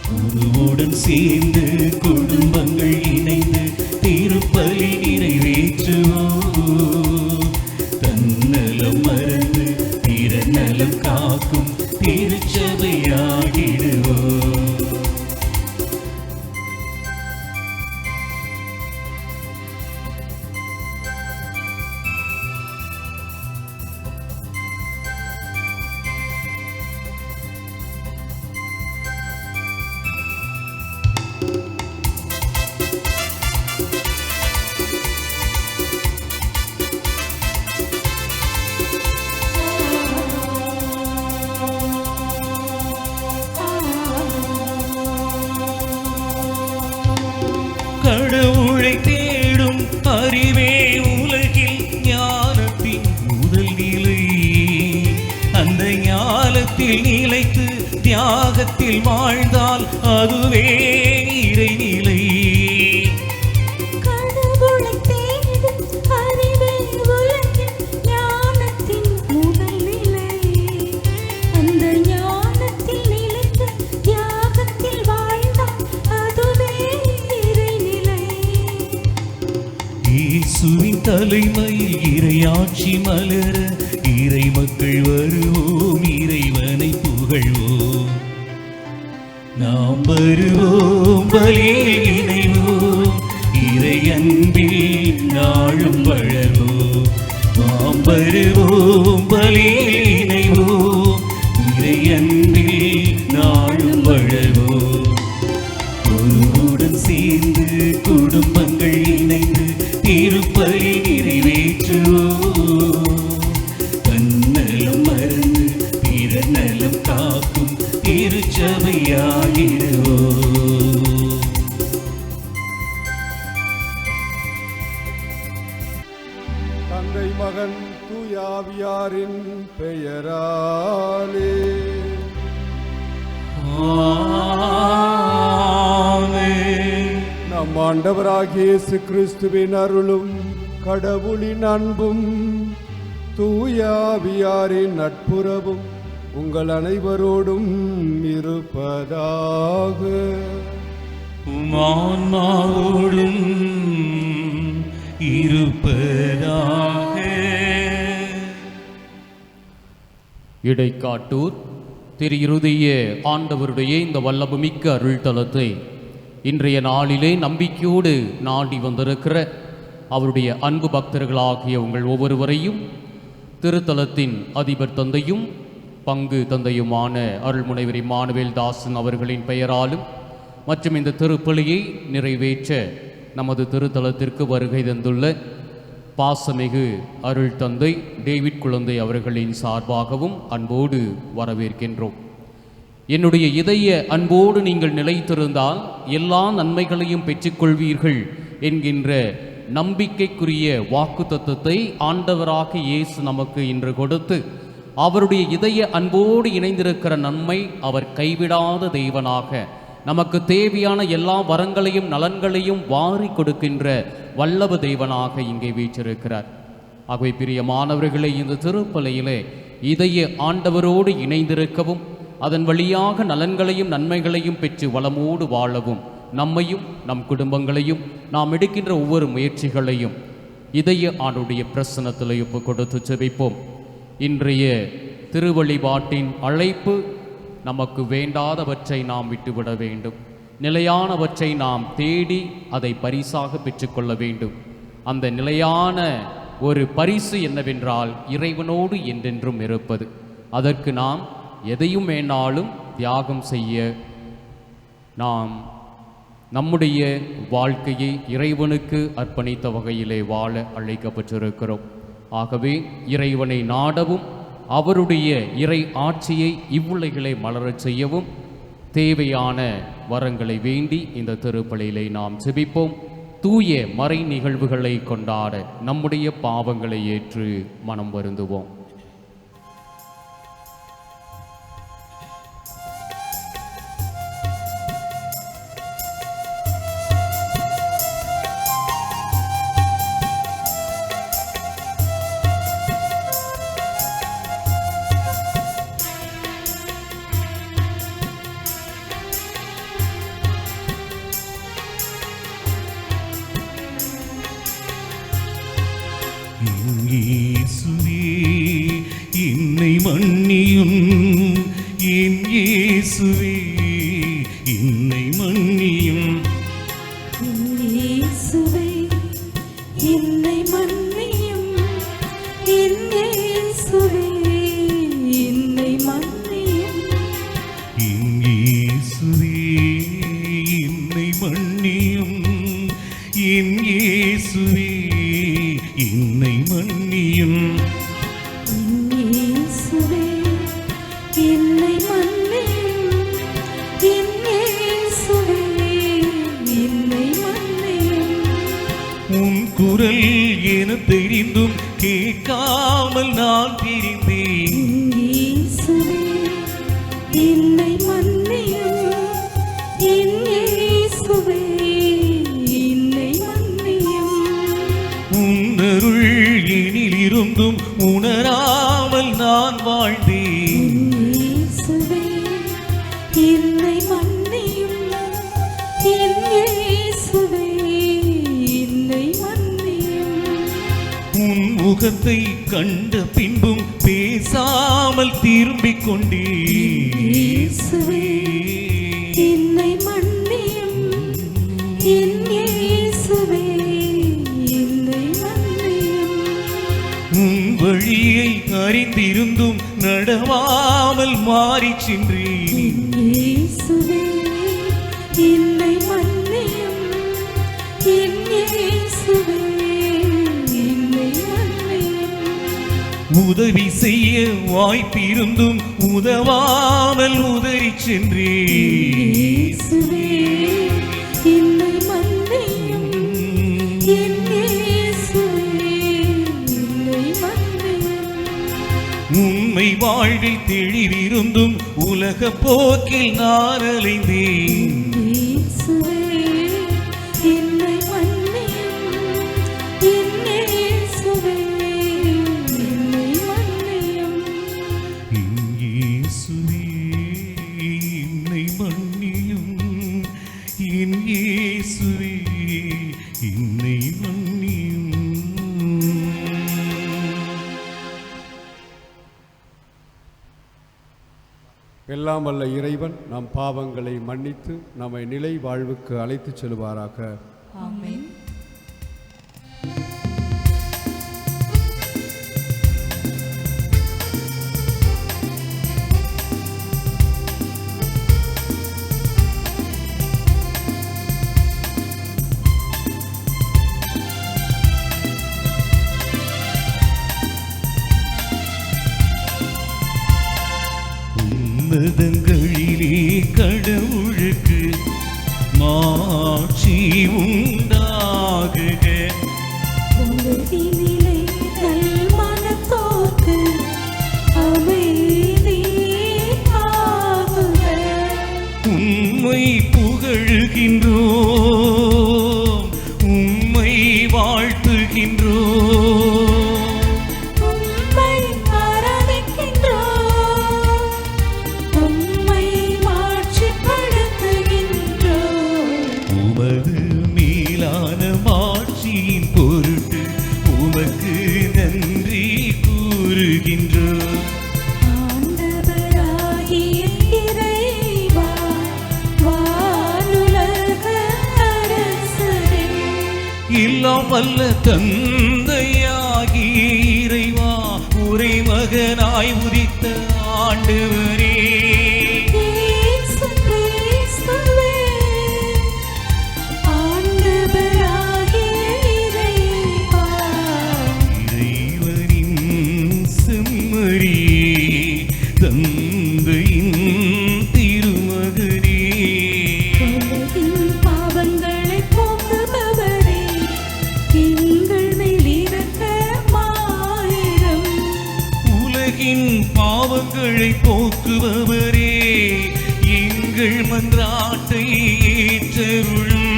குருவுடன் சேர்ந்து குடும்பங்கள் இணைந்து திருப்பலி நிறைவேற்றுவோம். தன்னலம் மறந்து பிறநலம் காக்கும் திருச்சபையாகிடுவோம். கடவுளை தேடும் அறிவே உலகில் ஞானத்தின் முதல் நிலை. அந்த ஞானத்தில் நிலைத்து தியாகத்தில் வாழ்ந்தால் அதுவே இறைநிலை. இயேசுவின் தலைமையில் இறையாட்சி மலர இறை மக்கள் வருவோம், இறைவனை புகழ்வோம். நாம் வருவோம், பலியில் இணைவோம், இறை அன்பில் நாளும் வளர்வோம். நாம் வருவோம், பலியில் இணைவோம், இறை அன்பில் நாளும் வளர்வோம். குருவுடன் சேர்ந்து குடும்பங்கள் இணைந்து திருப்பலி நிறைவேற்றுவோம். தன்னலம் மறந்து பிறநலம் காக்கும் திருச்சபையாகிடுவோம். தந்தை மகன் தூயாவியாரின் பெயராலே நம் ஆண்டவராகிய இயேசு கிறிஸ்துவின் அருளும் கடவுளின் அன்பும் தூயாவியாரின் நட்புறவும் உங்கள் அனைவரோடும் இருப்பதாக. உமான்மாவோடும் இருப்பதாக. இடைக்காட்டூர் திரு இருதய ஆண்டவருடைய இந்த வல்லபமிக்க அருள்தலத்தை இன்றைய நாளிலே நம்பிக்கையோடு நாடி வந்திருக்கிற அவருடைய அன்பு பக்தர்களாகிய உங்கள் ஒவ்வொருவரையும் திருத்தலத்தின் அதிபர் தந்தையும் பங்கு தந்தையுமான அருள்முனைவர் இம்மானுவேல் தாசன் அவர்களின் பெயராலும் மற்றும் இந்த திருப்பலியை நிறைவேற்ற நமது திருத்தலத்திற்கு வருகை தந்துள்ள பாசமிகு அருள் தந்தை டேவிட் குழந்தை அவர்களின் சார்பாகவும் அன்போடு வரவேற்கின்றோம். என்னுடைய இதய அன்போடு நீங்கள் நிலைத்திருந்தால் எல்லா நன்மைகளையும் பெற்றுக்கொள்வீர்கள் என்கின்ற நம்பிக்கைக்குரிய வாக்குத்தத்தத்தை ஆண்டவராக இயேசு நமக்கு இன்று கொடுத்து அவருடைய இதய அன்போடு இணைந்திருக்கிற நன்மை அவர் கைவிடாத தெய்வனாக நமக்கு தேவையான எல்லா வரங்களையும் நலன்களையும் வாரி கொடுக்கின்ற வல்லப தெய்வனாக இங்கே வீற்றிருக்கிறார். ஆகவே பிரியமானவர்களை இந்த திருப்பலியிலே இதய ஆண்டவரோடு இணைந்திருக்கவும் அதன் வழியாக நலன்களையும் நன்மைகளையும் பெற்று வளமோடு வாழவும் நம்மையும் நம் குடும்பங்களையும் நாம் எடுக்கின்ற ஒவ்வொரு முயற்சிகளையும் இதய ஆண்டுடைய பிரசன்னத்தில் ஒப்பு கொடுத்து ஜெபிப்போம். இன்றைய திருவழிபாட்டின் அழைப்பு நமக்கு வேண்டாதவற்றை நாம் விட்டுவிட வேண்டும், நிலையானவற்றை நாம் தேடி அதை பரிசாக பெற்றுக்கொள்ள வேண்டும். அந்த நிலையான ஒரு பரிசு என்னவென்றால் இறைவனோடு என்றென்றும் இருப்பது. அதற்கு நாம் எதையும் வேணாலும் தியாகம் செய்ய நாம் நம்முடைய வாழ்க்கையை இறைவனுக்கு அர்ப்பணித்த வகையிலே வாழ அழைக்கப்பட்டிருக்கிறோம். ஆகவே இறைவனை நாடவும் அவருடைய இறை ஆட்சியை இவ்வுலகிலே மலரச் செய்யவும் தேவையான வரங்களை வேண்டி இந்த திருப்பலியிலே நாம் ஜெபிப்போம். தூய மறை நிகழ்வுகளை கொண்டாட நம்முடைய பாவங்களை ஏற்று மனம் வருந்துவோம். இயேசுவே என்னை மன்னியும் இயேசுவே என்னை மன்னியும் இயேசுவே என்னை மன்னியும் இயேசுவே என்னை மன்னியும் இயேசுவே என்னை மன்னியும் இயேசுவே என்னை மன்னியும் இயேசுவே என்னை மன்னியும் உன் குரல் என தெரிந்தும் கேட்காமல் நான் திரிந்தேன் இயேசுவே என்னை மன்னியும் இயேசுவே என்னை மன்னியும் உன்னருள் எனில் இருந்தும் உணராமல் நான் வாழ்ந்தேன் இயேசுவே என்னை மன்னியும் இயேசுவே என்னை மன்னியும் உன் முகத்தை கண்ட பின்பும் பேசாமல் திரும்பிக் கொண்டேன் இயேசுவே என்னை மன்னியும் இயேசுவே என்னை மன்னியும் உன் வழியை அறிந்திருந்தும் நடவாமல் மாறிச் சென்றேன் இயேசுவே என்னை மன்னியும் இயேசுவே என்னை மன்னியும் உதவி செய்ய வாய்ப்பிருந்தும் உதவாமல் உதறிச் சென்றேன் இயேசுவே என்னை மன்னியும் இயேசுவே என்னை மன்னியும் உண்மை வாழ்வில் தெளிவிருந்தும் உலக போக்கில் நான் அலைந்தேன் இயேசுவே என்னை மன்னியும் இயேசுவே என்னை மன்னியும் இயேசுவே என்னை மன்னியும் இயேசுவே என்னை மன்னியும் எல்லாம் வல்ல இறைவன் நம் பாவங்களை மன்னித்து நம்மை நிலை வாழ்வுக்கு அழைத்துச் செல்வாராக. ஆமென். உன்னதங்களிலே கடவுளுக்கு மாட்சி உண்டாகுக. உலகினிலே நல்மனத்தோர்க்கு அமைதி ஆகுக. உம்மை புகழுகின்றோம், உம்மை வாழ்த்துகின்றோம். உம்மை ஆராதிக்கின்றோம், உம்மை மாட்சிப்படுத்துகின்றோம். உமது மேலான மாட்சியின் பொருட்டு உமக்கு நன்றி கூறுகின்றோம். ஆண்டவராகிய இறைவா, வானுலக அரசரே, எல்லாம் வல்ல தந்தையாகிய இறைவா, ஒரே மகனாய் உதித்த ஆண்டவரே, இயேசு கிறிஸ்துவே, ஆண்டவராகிய இறைவா, இறைவனின் செம்மறியே, தந்தையின் திருமகனே, உலகின் பாவங்களை போக்குபவரே, எங்கள் மேல் இரக்கமாயிரும். உலகின் பாவங்களை போக்குபவரே, எங்கள் மன்றாட்டை ஏற்றருளும்.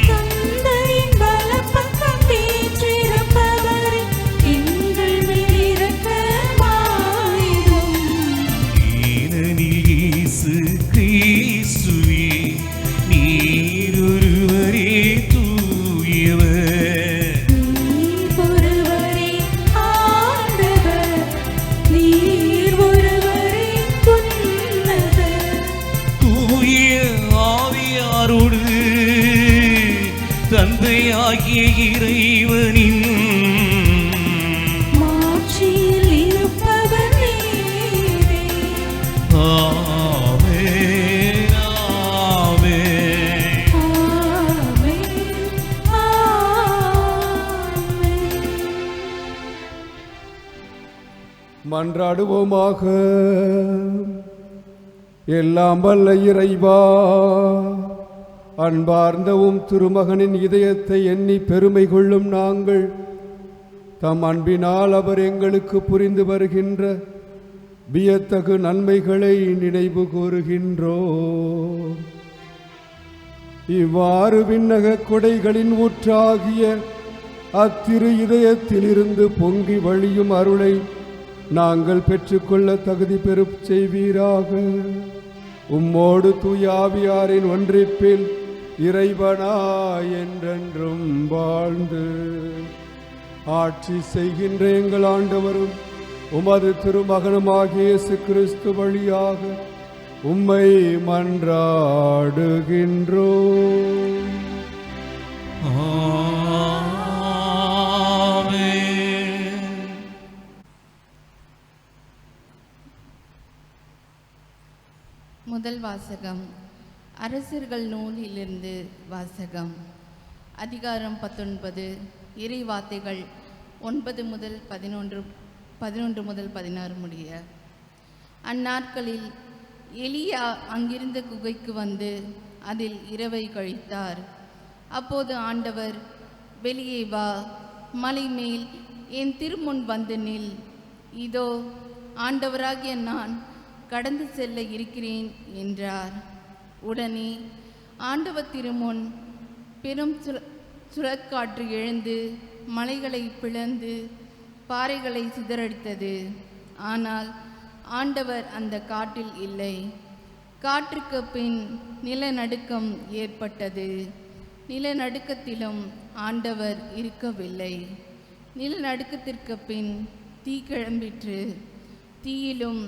தந்தையின் வலப்பக்கம் வீற்றிருப்பவரே, எங்கள் மேல் இரக்கமாயிரும். ஏனெனில் இயேசு கிறிஸ்துவே, நீர் ஒருவரே தூயவர். நீர் ஒருவரே ஆண்டவர், நீர் ஒருவரே உன்னதர். தந்தையாகிய இறைவனின் மாட்சியில் இருப்பவர் நீரே. ஆமென், ஆமென். ஆமென், ஆமென். மன்றாடுவோமாக. எல்லாம் வல்ல இறைவா, அன்பார்ந்தவும் திருமகனின் இதயத்தை எண்ணி பெருமை கொள்ளும் நாங்கள் தம் அன்பினால் அவர் எங்களுக்கு புரிந்து வருகின்ற வியத்தகு நன்மைகளை நினைவு கூறுகின்றோம். இவ்வாறு விண்ணக கொடைகளின் ஊற்றாகிய அத்திரு இதயத்திலிருந்து பொங்கி வழியும் அருளை நாங்கள் பெற்றுக்கொள்ள தகுதி பெறச் செய்வீராக. உம்மோடு தூயாவியாரின் ஒன்றிப்பில் இறைவனாய் என்றென்றும் வாழ்ந்து ஆட்சி செய்கின்ற எங்கள் ஆண்டவரும் உமது திருமகனுமாகிய இயேசு கிறிஸ்து வழியாக உம்மை மன்றாடுகின்றோம். ஆமென். முதல் வாசகம் அரசர்கள் நூலிலிருந்து வாசகம். அதிகாரம் 19. இறை வார்த்தைகள் 9 முதல் 11 முதல் 16 முடிய. அந்நாட்களில் எலியா அங்கிருந்த குகைக்கு வந்து அதில் இரவை கழித்தார். அப்போது ஆண்டவர், வெளியே வா, மலை மேல் என் திருமுன் வந்து நில். இதோ ஆண்டவராகிய நான் கடந்து செல்ல இருக்கிறேன் என்றார். உடனே ஆண்டவர் திருமுன் பெரும் சுழற்காற்று எழுந்து மலைகளை பிளந்து பாறைகளை சிதறடித்தது. ஆனால் ஆண்டவர் அந்த காட்டில் இல்லை. காற்றுக்கு பின் நிலநடுக்கம் ஏற்பட்டது. நிலநடுக்கத்திலும் ஆண்டவர் இருக்கவில்லை. நிலநடுக்கத்திற்கு பின் தீ கிளம்பிற்று. தீயிலும்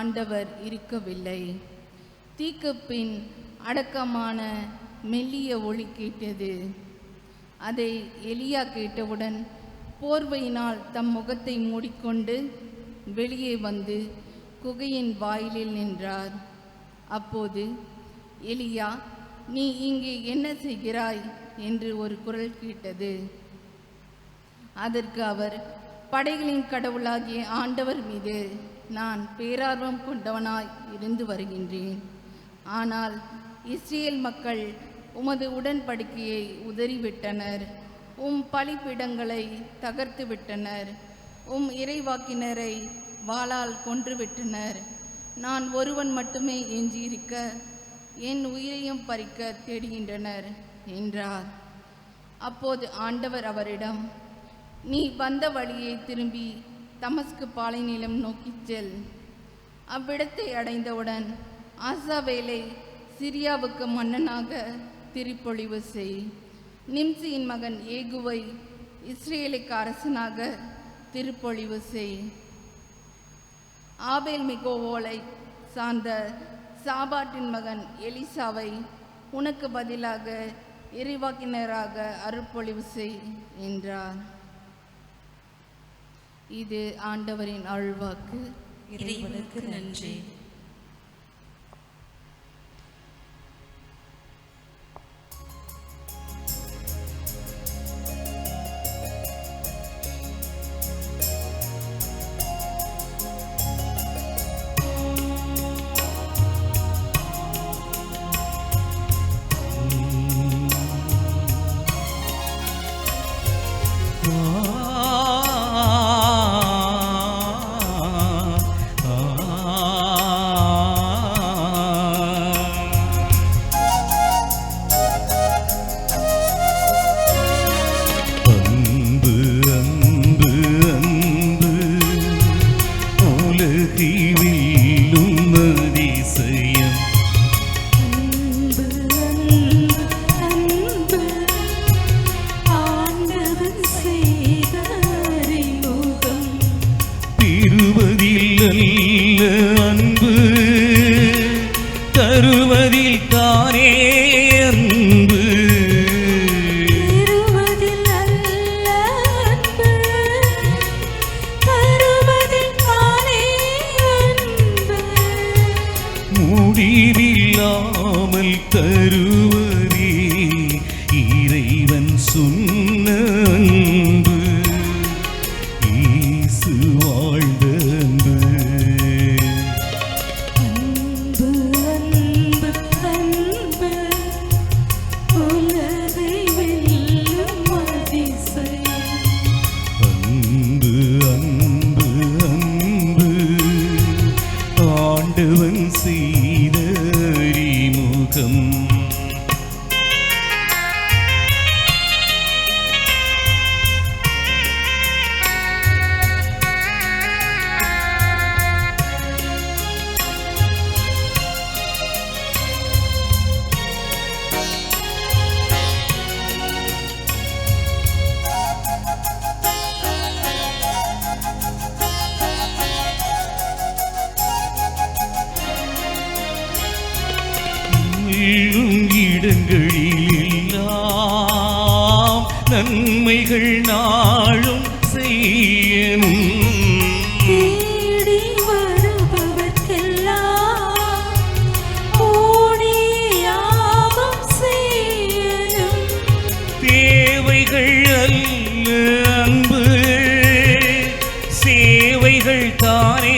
ஆண்டவர் இருக்கவில்லை. தீக்கு பின் அடக்கமான மெல்லிய ஒளி கேட்டது. அதை எலியா கேட்டவுடன் போர்வையினால் தம் முகத்தை மூடிக்கொண்டு வெளியே வந்து குகையின் வாயிலில் நின்றார். அப்போது, எலியா, நீ இங்கே என்ன செய்கிறாய் என்று ஒரு குரல் கேட்டது. அதற்கு அவர், படைகளின் கடவுளாகிய ஆண்டவர் மீது நான் பேரார்வம் கொண்டவனாய் இருந்து வருகின்றேன். ஆனால் இஸ்ரேல் மக்கள் உமது உடன்படிக்கையை உதறிவிட்டனர். உம் பலிபீடங்களை தகர்த்து விட்டனர். உம் இறைவாக்கினரை வாளால் கொன்றுவிட்டனர். நான் ஒருவன் மட்டுமே எஞ்சியிருக்க என் உயிரையும் பறிக்க தேடுகின்றனர் என்றார். அப்போது ஆண்டவர் அவரிடம், நீ வந்த வழியை திரும்பி தமஸ்கு பாலைநிலம் நோக்கிச் செல். அவ்விடத்தை அடைந்தவுடன் ஆசாவேலை சிரியாவுக்கு மன்னனாக திருப்பொழிவு செய். நிம்சியின் மகன் ஏகுவை இஸ்ரேலுக்கு அரசனாக திருப்பொழிவு செய். ஆபேல் மிகோவோலை சார்ந்த சாபாட்டின் மகன் எலிசாவை உனக்கு பதிலாக இறைவாக்கினராக அருட்பொழிவு செய் என்றார். இது ஆண்டவரின் அருள்வாக்கு. இறைவனுக்கு நன்றி. தருவதில் தானே அன்பு. முடிவில்லாமல் தருவதே இறைவன் சொன்ன அன்பு, இயேசு வாழ்ந்த அன்பு. அன்பு அன்பு அன்பு உலகை வெல்லும் அதிசயம். அன்பு அன்பு அன்பு ஆண்டவன் செய்த அறிமுகம். இடங்களில் எல்லாம் நன்மைகள் நாளும் செய்யணும். தேடி வருபவர்க்கெல்லாம் ஓடி யாவும் செய்யணும். தேவைகள் அல்ல அன்பு, சேவைகள் தானே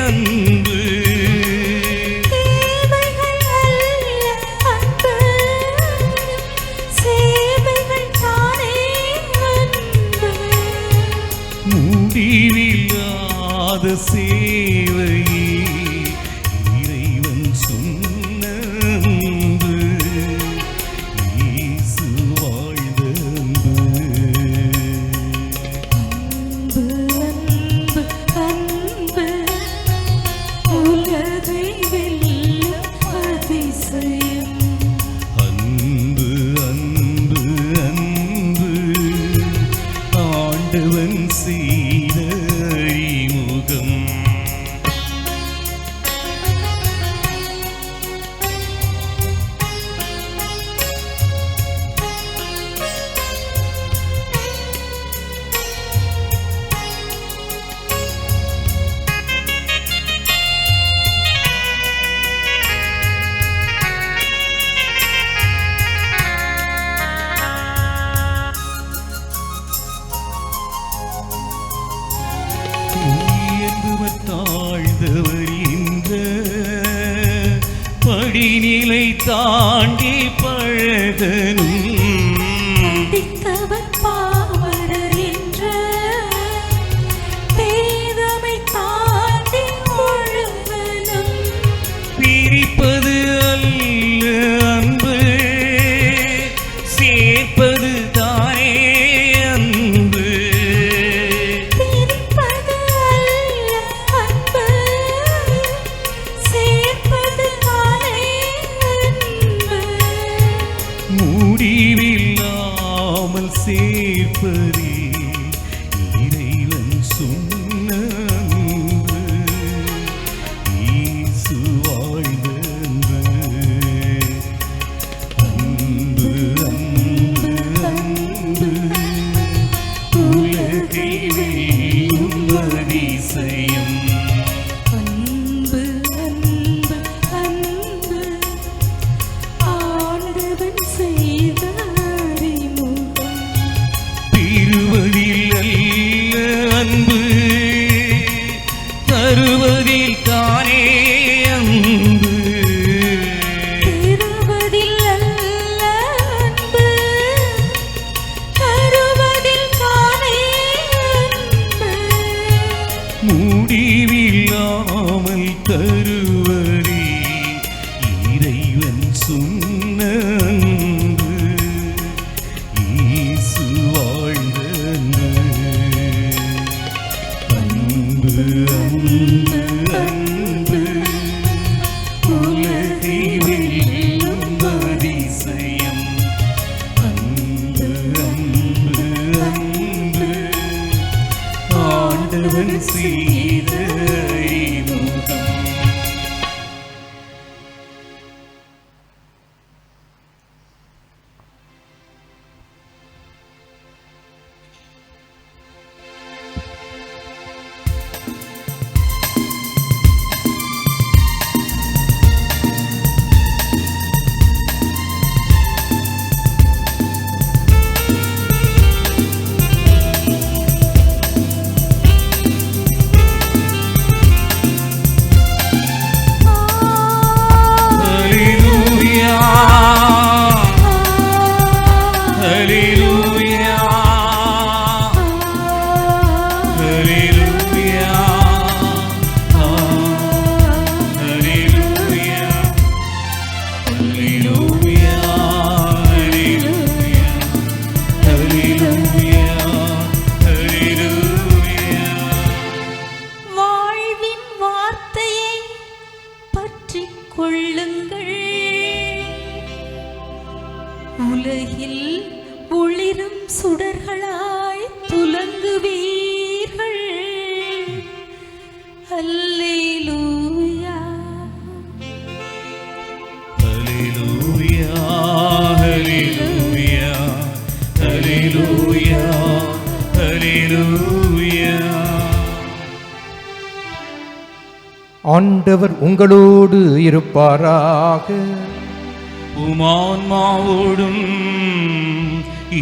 அன்பு. தேவைகள் அல்ல அன்பு, சேவைகள் தானே அன்பு. முடிவில்லாத சேவையே இறைவன் சொன்ன அன்பு, இயேசு வாழ்ந்த அன்பு. அன்பு அன்பு அன்பு உலகை வெல்லும் அதிசயம். அன்பு அன்பு அன்பு ஆண்டவன் செய்த அறிமுகம். உயர்ந்தவர் தாழ்ந்தவர் என்ற படிநிலை தாண்டி பழகணும். படித்தவர் பாமரர் என்ற பேதமை தாண்டி ஒழுகணும். பிரிப்பது அல்ல அன்பு, சேர்ப்பது தானே அன்பு. பிரிப்பது அல்ல அன்பு, சேர்ப்பது தானே அன்பு. முடிவில்லாமல் சேர்ப்பதே இறைவன் சொன்ன அன்பு, இயேசு வாழ்ந்த அன்பு. அன்பு அன்பு அன்பு உலகை வெல்லும் அதிசயம். அன்பு அன்பு அன்பு ஆண்டவன் செய்த அறிமுகம். பெறுவதில் அல்ல அன்பு, தருவதில் தானே அன்பு. பெறுவதில் அல்ல அன்பு, தருவதில் தானே அன்பு. முடிவில்லாமல் தருவதே இறைவன் சொன்ன அன்பு, இயேசு வாழ்ந்த அன்பு. அன்பு அன்பு அன்பு உலகை வெல்லும் அதிசயம். அன்பு அன்பு அன்பு ஆண்டவன் செய்த அறிமுகம். Hallelujah, hallelujah, hallelujah, hallelujah. வாழ்வின் வார்த்தையை பற்றிக் கொள்ளுங்கள், உலகில் ஒளிரும் சுடர்களாய் துலங்குவீர்கள். அல்லேலூயா. Hallelujah, hallelujah, hallelujah, hallelujah. ஆண்டவர் உங்களோடு இருப்பாராக. உமான்மாவோடும்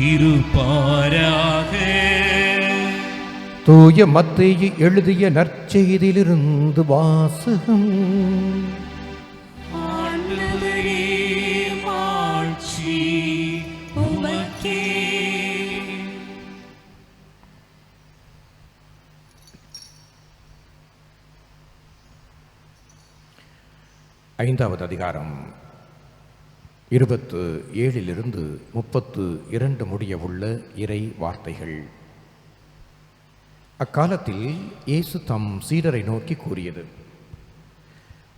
இருப்பாராக. தூய மத்தேயு எழுதிய நற்செய்தியிலிருந்து வாசகம். ஆண்டவரே, மாட்சி உமக்கே. ஐந்தாவது அதிகாரம் 27 32 முடிய உள்ள இறை வார்த்தைகள். அக்காலத்தில் இயேசு தம் சீடரை நோக்கி கூறியது: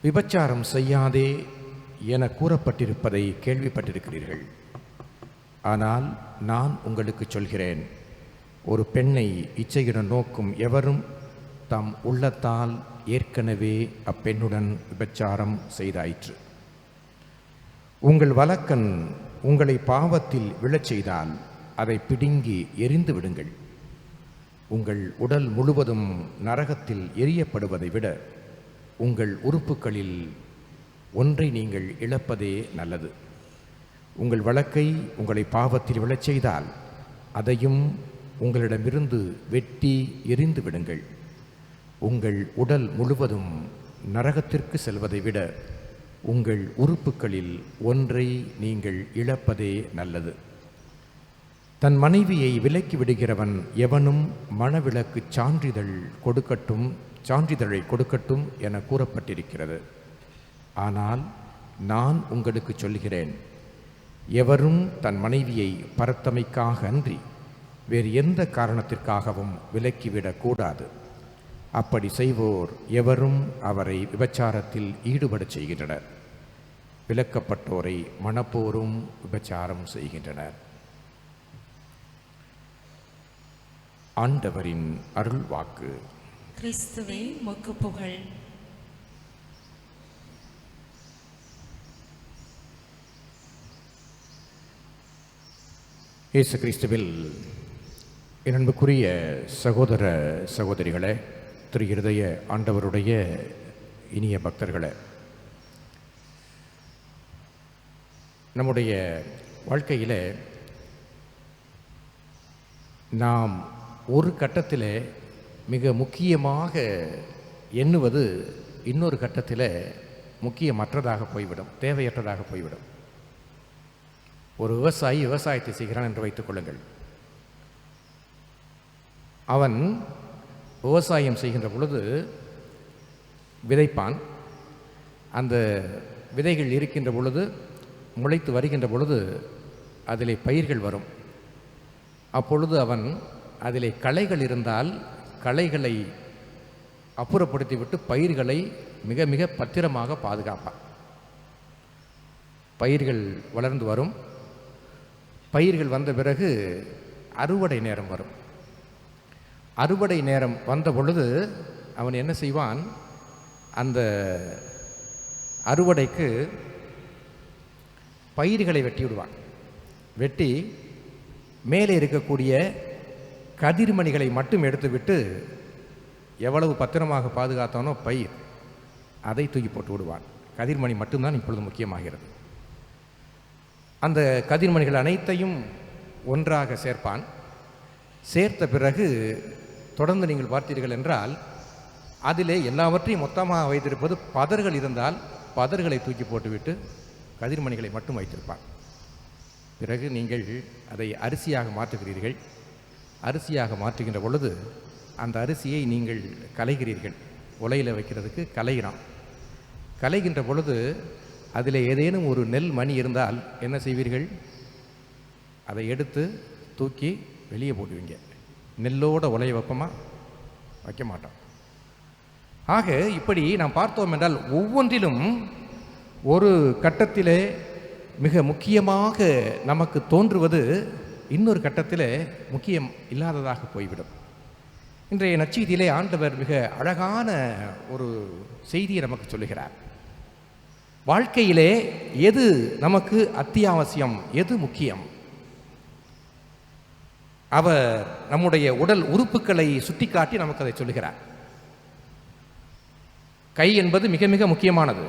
விபச்சாரம் செய்யாதே என கூறப்பட்டிருப்பதை கேள்விப்பட்டிருக்கிறீர்கள். ஆனால் நான் உங்களுக்கு சொல்கிறேன், ஒரு பெண்ணை இச்சையுடன் நோக்கும் எவரும் தம் உள்ளத்தால் ஏற்கனவே அப்பெண்ணுடன் விபச்சாரம் செய்தாயிற்று. உங்கள் வலக்கண் உங்களை பாவத்தில் விழச் செய்தால் அதை பிடுங்கி எரிந்து விடுங்கள். உங்கள் உடல் முழுவதும் நரகத்தில் எரியப்படுவதை விட உங்கள் உறுப்புகளில் ஒன்றை நீங்கள் இழப்பதே நல்லது. உங்கள் வலக்கை உங்களை பாவத்தில் விழச் செய்தால் அதையும் உங்களிடமிருந்து வெட்டி எரிந்து விடுங்கள். உங்கள் உடல் முழுவதும் நரகத்திற்கு செல்வதை விட உங்கள் உறுப்புகளில் ஒன்றை நீங்கள் இழப்பதே நல்லது. தன் மனைவியை விலக்கி விடுகிறவன் எவனும் மணவிலக்கு சான்றிதழை கொடுக்கட்டும் என கூறப்பட்டிருக்கிறது. ஆனால் நான் உங்களுக்கு சொல்கிறேன், எவரும் தன் மனைவியை பரத்தமைக்காக அன்றி வேறு எந்த காரணத்திற்காகவும் விலக்கிவிடக்கூடாது. அப்படி செய்வோர் எவரும் அவரை விபச்சாரத்தில் ஈடுபடச் செய்கின்றனர். விலக்கப்பட்டோரை மணப்போரும் விபச்சாரம் செய்கின்றனர். ஆண்டவரின் அருள் வாக்கு. கிறிஸ்துவே உமக்கு புகழ். இயேசு கிறிஸ்துவில் என் அன்புக்குரிய சகோதர சகோதரிகளே, திரு இருதய ஆண்டவருடைய இனிய பக்தர்களே, நம்முடைய வாழ்க்கையில் நாம் ஒரு கட்டத்தில் மிக முக்கியமாக எண்ணுவது இன்னொரு கட்டத்தில் முக்கியமற்றதாக போய்விடும், தேவையற்றதாக போய்விடும். ஒரு விவசாயி விவசாயத்தை செய்கிறான் என்று வைத்துக் கொள்ளுங்கள். அவன் விவசாயம் செய்கின்ற பொழுது விதைப்பான். அந்த விதைகள் இருக்கின்ற பொழுது, முளைத்து வருகின்ற பொழுது அதிலே பயிர்கள் வரும். அப்பொழுது அவன் அதிலே களைகள் இருந்தால் களைகளை அப்புறப்படுத்திவிட்டு பயிர்களை மிக மிக பத்திரமாக பாதுகாப்பான். பயிர்கள் வளர்ந்து வரும். பயிர்கள் வந்த பிறகு அறுவடை நேரம் வரும். அறுவடை நேரம் வந்த பொழுது அவன் என்ன செய்வான், அந்த அறுவடைக்கு பயிர்களை வெட்டி விடுவான். வெட்டி மேலே இருக்கக்கூடிய கதிர்மணிகளை மட்டும் எடுத்துவிட்டு எவ்வளவு பத்திரமாக பாதுகாத்தானோ பயிர், அதை தூக்கி போட்டு விடுவான். கதிர்மணி மட்டும்தான் இப்பொழுது முக்கியமாகிறது. அந்த கதிர்மணிகள் அனைத்தையும் ஒன்றாக சேர்ப்பான். சேர்த்த பிறகு தொடர்ந்து நீங்கள் பார்த்தீர்கள் என்றால் அதிலே எல்லாவற்றையும் மொத்தமாக வைத்திருப்பது பதர்கள் இருந்தால் பதர்களை தூக்கி போட்டுவிட்டு கதிர்மணிகளை மட்டும் வைத்திருப்பான். பிறகு நீங்கள் அதை அரிசியாக மாற்றுகிறீர்கள். அரிசியாக மாற்றுகின்ற பொழுது அந்த அரிசியை நீங்கள் களைகிறீர்கள். உலையில் வைக்கிறதுக்கு களைகிறான். களைகின்ற பொழுது அதில் ஏதேனும் ஒரு நெல் மணி இருந்தால் என்ன செய்வீர்கள்? அதை எடுத்து தூக்கி வெளியே போடுவீங்க. நெல்லோட உலைய வைப்போமா? வைக்க மாட்டோம். ஆக இப்படி நாம் பார்த்தோம் என்றால் ஒவ்வொன்றிலும் ஒரு கட்டத்திலே மிக முக்கியமாக நமக்கு தோன்றுவது இன்னொரு கட்டத்தில் முக்கியம் இல்லாததாக போய்விடும். இன்றைய நற்செய்தியிலே ஆண்டவர் மிக அழகான ஒரு செய்தியை நமக்கு சொல்லுகிறார். வாழ்க்கையிலே எது நமக்கு அத்தியாவசியம், எது முக்கியம்? அவர் நம்முடைய உடல் உறுப்புகளை சுட்டிக்காட்டி நமக்கு அதை சொல்லுகிறார். கை என்பது மிக மிக முக்கியமானது.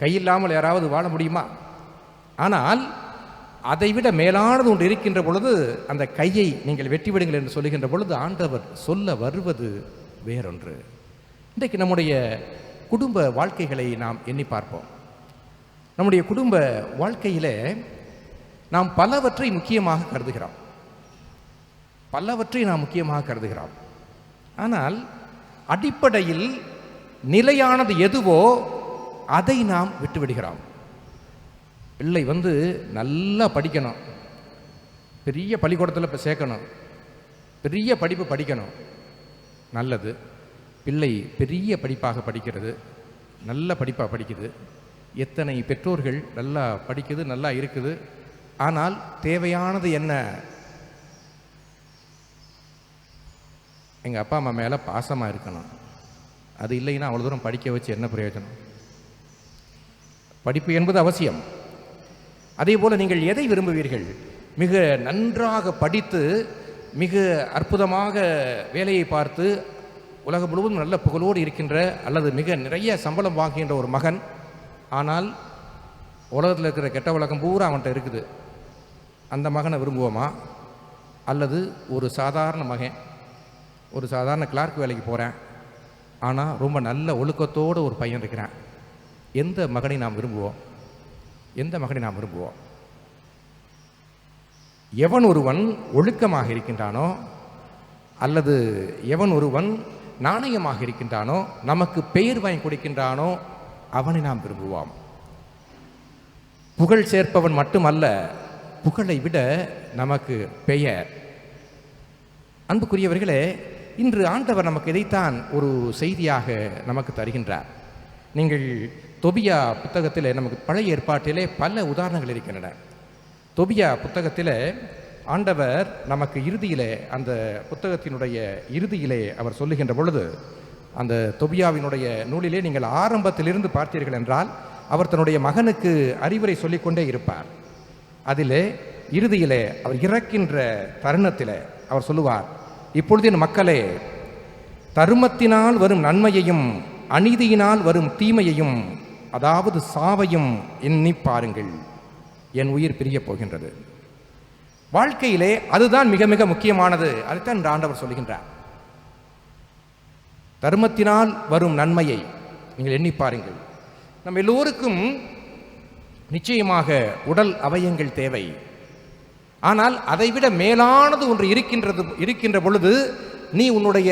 கை இல்லாமல் யாராவது வாழ முடியுமா? ஆனால் அதைவிட மேலானது ஒன்று இருக்கின்ற பொழுது அந்த கையை நீங்கள் வெட்டிவிடுங்கள் என்று சொல்லுகின்ற பொழுது ஆண்டவர் சொல்ல வருவது வேறொன்று. இன்றைக்கு நம்முடைய குடும்ப வாழ்க்கைகளை நாம் எண்ணி பார்ப்போம். நம்முடைய குடும்ப வாழ்க்கையிலே நாம் பலவற்றை முக்கியமாக கருதுகிறோம். ஆனால் அடிப்படையில் நிலையானது எதுவோ அதை நாம் விட்டுவிடுகிறோம். பிள்ளை நல்லா படிக்கணும், பெரிய பள்ளிக்கூடத்தில் இப்போ சேர்க்கணும், பெரிய படிப்பு படிக்கணும், நல்லது. பிள்ளை பெரிய படிப்பாக படிக்கிறது, நல்ல படிப்பாக படிக்குது. எத்தனை பெற்றோர்கள் நல்லா படிக்குது, நல்லா இருக்குது. ஆனால் தேவையானது என்ன? எங்கள் அப்பா அம்மா மேலே பாசமாக இருக்கணும். அது இல்லைன்னா அவ்வளோ தூரம் படிக்க வச்சு என்ன பிரயோஜனம்? படிப்பு என்பது அவசியம். அதே போல் நீங்கள் எதை விரும்புவீர்கள்? மிக நன்றாக படித்து மிக அற்புதமாக வேலையை பார்த்து உலகம் முழுவதும் நல்ல புகழோடு இருக்கின்ற அல்லது மிக நிறைய சம்பளம் வாங்குகின்ற ஒரு மகன், ஆனால் உலகத்தில் இருக்கிற கெட்ட வழக்கம் பூரா அவன்கிட்ட இருக்குது, அந்த மகனை விரும்புவோமா? அல்லது ஒரு சாதாரண மகன், ஒரு சாதாரண கிளார்க் வேலைக்கு போகிறேன், ஆனால் ரொம்ப நல்ல ஒழுக்கத்தோடு ஒரு பையன் இருக்கிறான், எந்த மகனை நாம் விரும்புவோம்? எவன் ஒருவன் ஒழுக்கமாக இருக்கின்றானோ அல்லது எவன் ஒருவன் நாணயமாக இருக்கின்றானோ, நமக்கு பெயர் வாங்கி கொடுக்கின்றானோ, அவனை நாம் விரும்புவோம். புகழ் சேர்ப்பவன் மட்டுமல்ல, புகழை விட நமக்கு பெயர். அன்புக்குரியவர்களே, இன்று ஆண்டவர் நமக்கு இதைத்தான் ஒரு செய்தியாக நமக்கு தருகின்றார். நீங்கள் தொபியா புத்தகத்தில், நமக்கு பழைய ஏற்பாட்டிலே பல உதாரணங்கள் இருக்கின்றன. தொபியா புத்தகத்தில் ஆண்டவர் நமக்கு இறுதியிலே, அந்த புத்தகத்தினுடைய இறுதியிலே அவர் சொல்லுகின்ற பொழுது, அந்த தொபியாவினுடைய நூலிலே நீங்கள் ஆரம்பத்திலிருந்து பார்த்தீர்கள் என்றால் அவர் தன்னுடைய மகனுக்கு அறிவுரை சொல்லிக்கொண்டே இருப்பார். அதிலே இறுதியிலே அவர் இறக்கின்ற தருணத்தில் அவர் சொல்லுவார், இப்பொழுது என் மக்களே, தருமத்தினால் வரும் நன்மையையும் அநீதியினால் வரும் தீமையையும், அதாவது சாவையும் எண்ணி பாருங்கள், என் உயிர் பிரியப் போகின்றது. வாழ்க்கையிலே அதுதான் மிக மிக முக்கியமானது. அதைத்தான் இந்த ஆண்டவர் சொல்லுகின்றார். தர்மத்தினால் வரும் நன்மையை நீங்கள் எண்ணி பாருங்கள். நம்ம எல்லோருக்கும் நிச்சயமாக உடல் அவயங்கள் தேவை. ஆனால் அதைவிட மேலானது ஒன்று இருக்கின்ற பொழுது நீ உன்னுடைய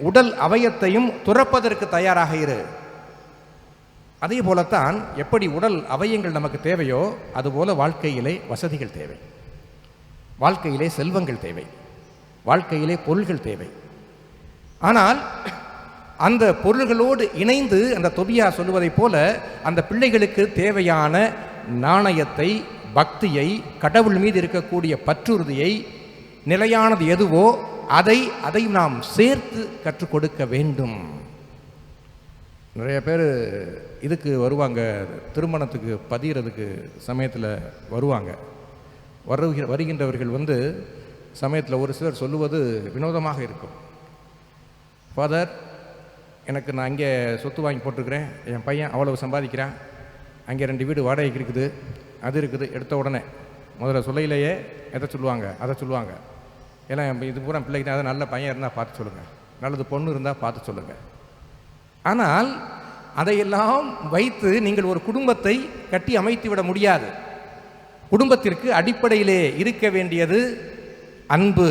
உடல் அவயத்தையும் துறப்பதற்கு தயாராக இரு. அதே போலத்தான் எப்படி உடல் அவயங்கள் நமக்கு தேவையோ அதுபோல வாழ்க்கையிலே வசதிகள் தேவை, வாழ்க்கையிலே செல்வங்கள் தேவை, வாழ்க்கையிலே பொருள்கள் தேவை. ஆனால் அந்த பொருள்களோடு இணைந்து அந்த தொபியா சொல்லுவதைப் போல அந்த பிள்ளைகளுக்கு தேவையான நாணயத்தை, பக்தியை, கடவுள் மீது இருக்கக்கூடிய பற்றுறுதியை, நிலையானது எதுவோ அதை நாம் சேர்த்து கற்றுக் கொடுக்க வேண்டும். நிறைய பேர் இதுக்கு வருவாங்க, திருமணத்துக்கு பதிகிறதுக்கு சமயத்தில் வருவாங்க. வருகின்றவர்கள் சமயத்தில் ஒரு சிலர் சொல்லுவது வினோதமாக இருக்கும். ஃபாதர், எனக்கு நான் அங்கே சொத்து வாங்கி போட்டிருக்கிறேன், என் பையன் அவ்வளவு சம்பாதிக்கிறான், அங்கே 2 வீடு வாடகைக்கு இருக்குது, அது இருக்குது. எடுத்த உடனே முதல்ல சொல்லையிலேயே எதை சொல்லுவாங்க, அதை சொல்லுவாங்க. ஏன்னா இது பூரா பிள்ளைக்கு அதை நல்ல பையன் இருந்தால் பார்த்து சொல்லுங்கள், நல்லது பொண்ணு இருந்தால் பார்த்து சொல்லுங்கள். ஆனால் அதையெல்லாம் வைத்து நீங்கள் ஒரு குடும்பத்தை கட்டி அமைத்து விட முடியாது. குடும்பத்திற்கு அடிப்படையிலே இருக்க வேண்டியது அன்பு.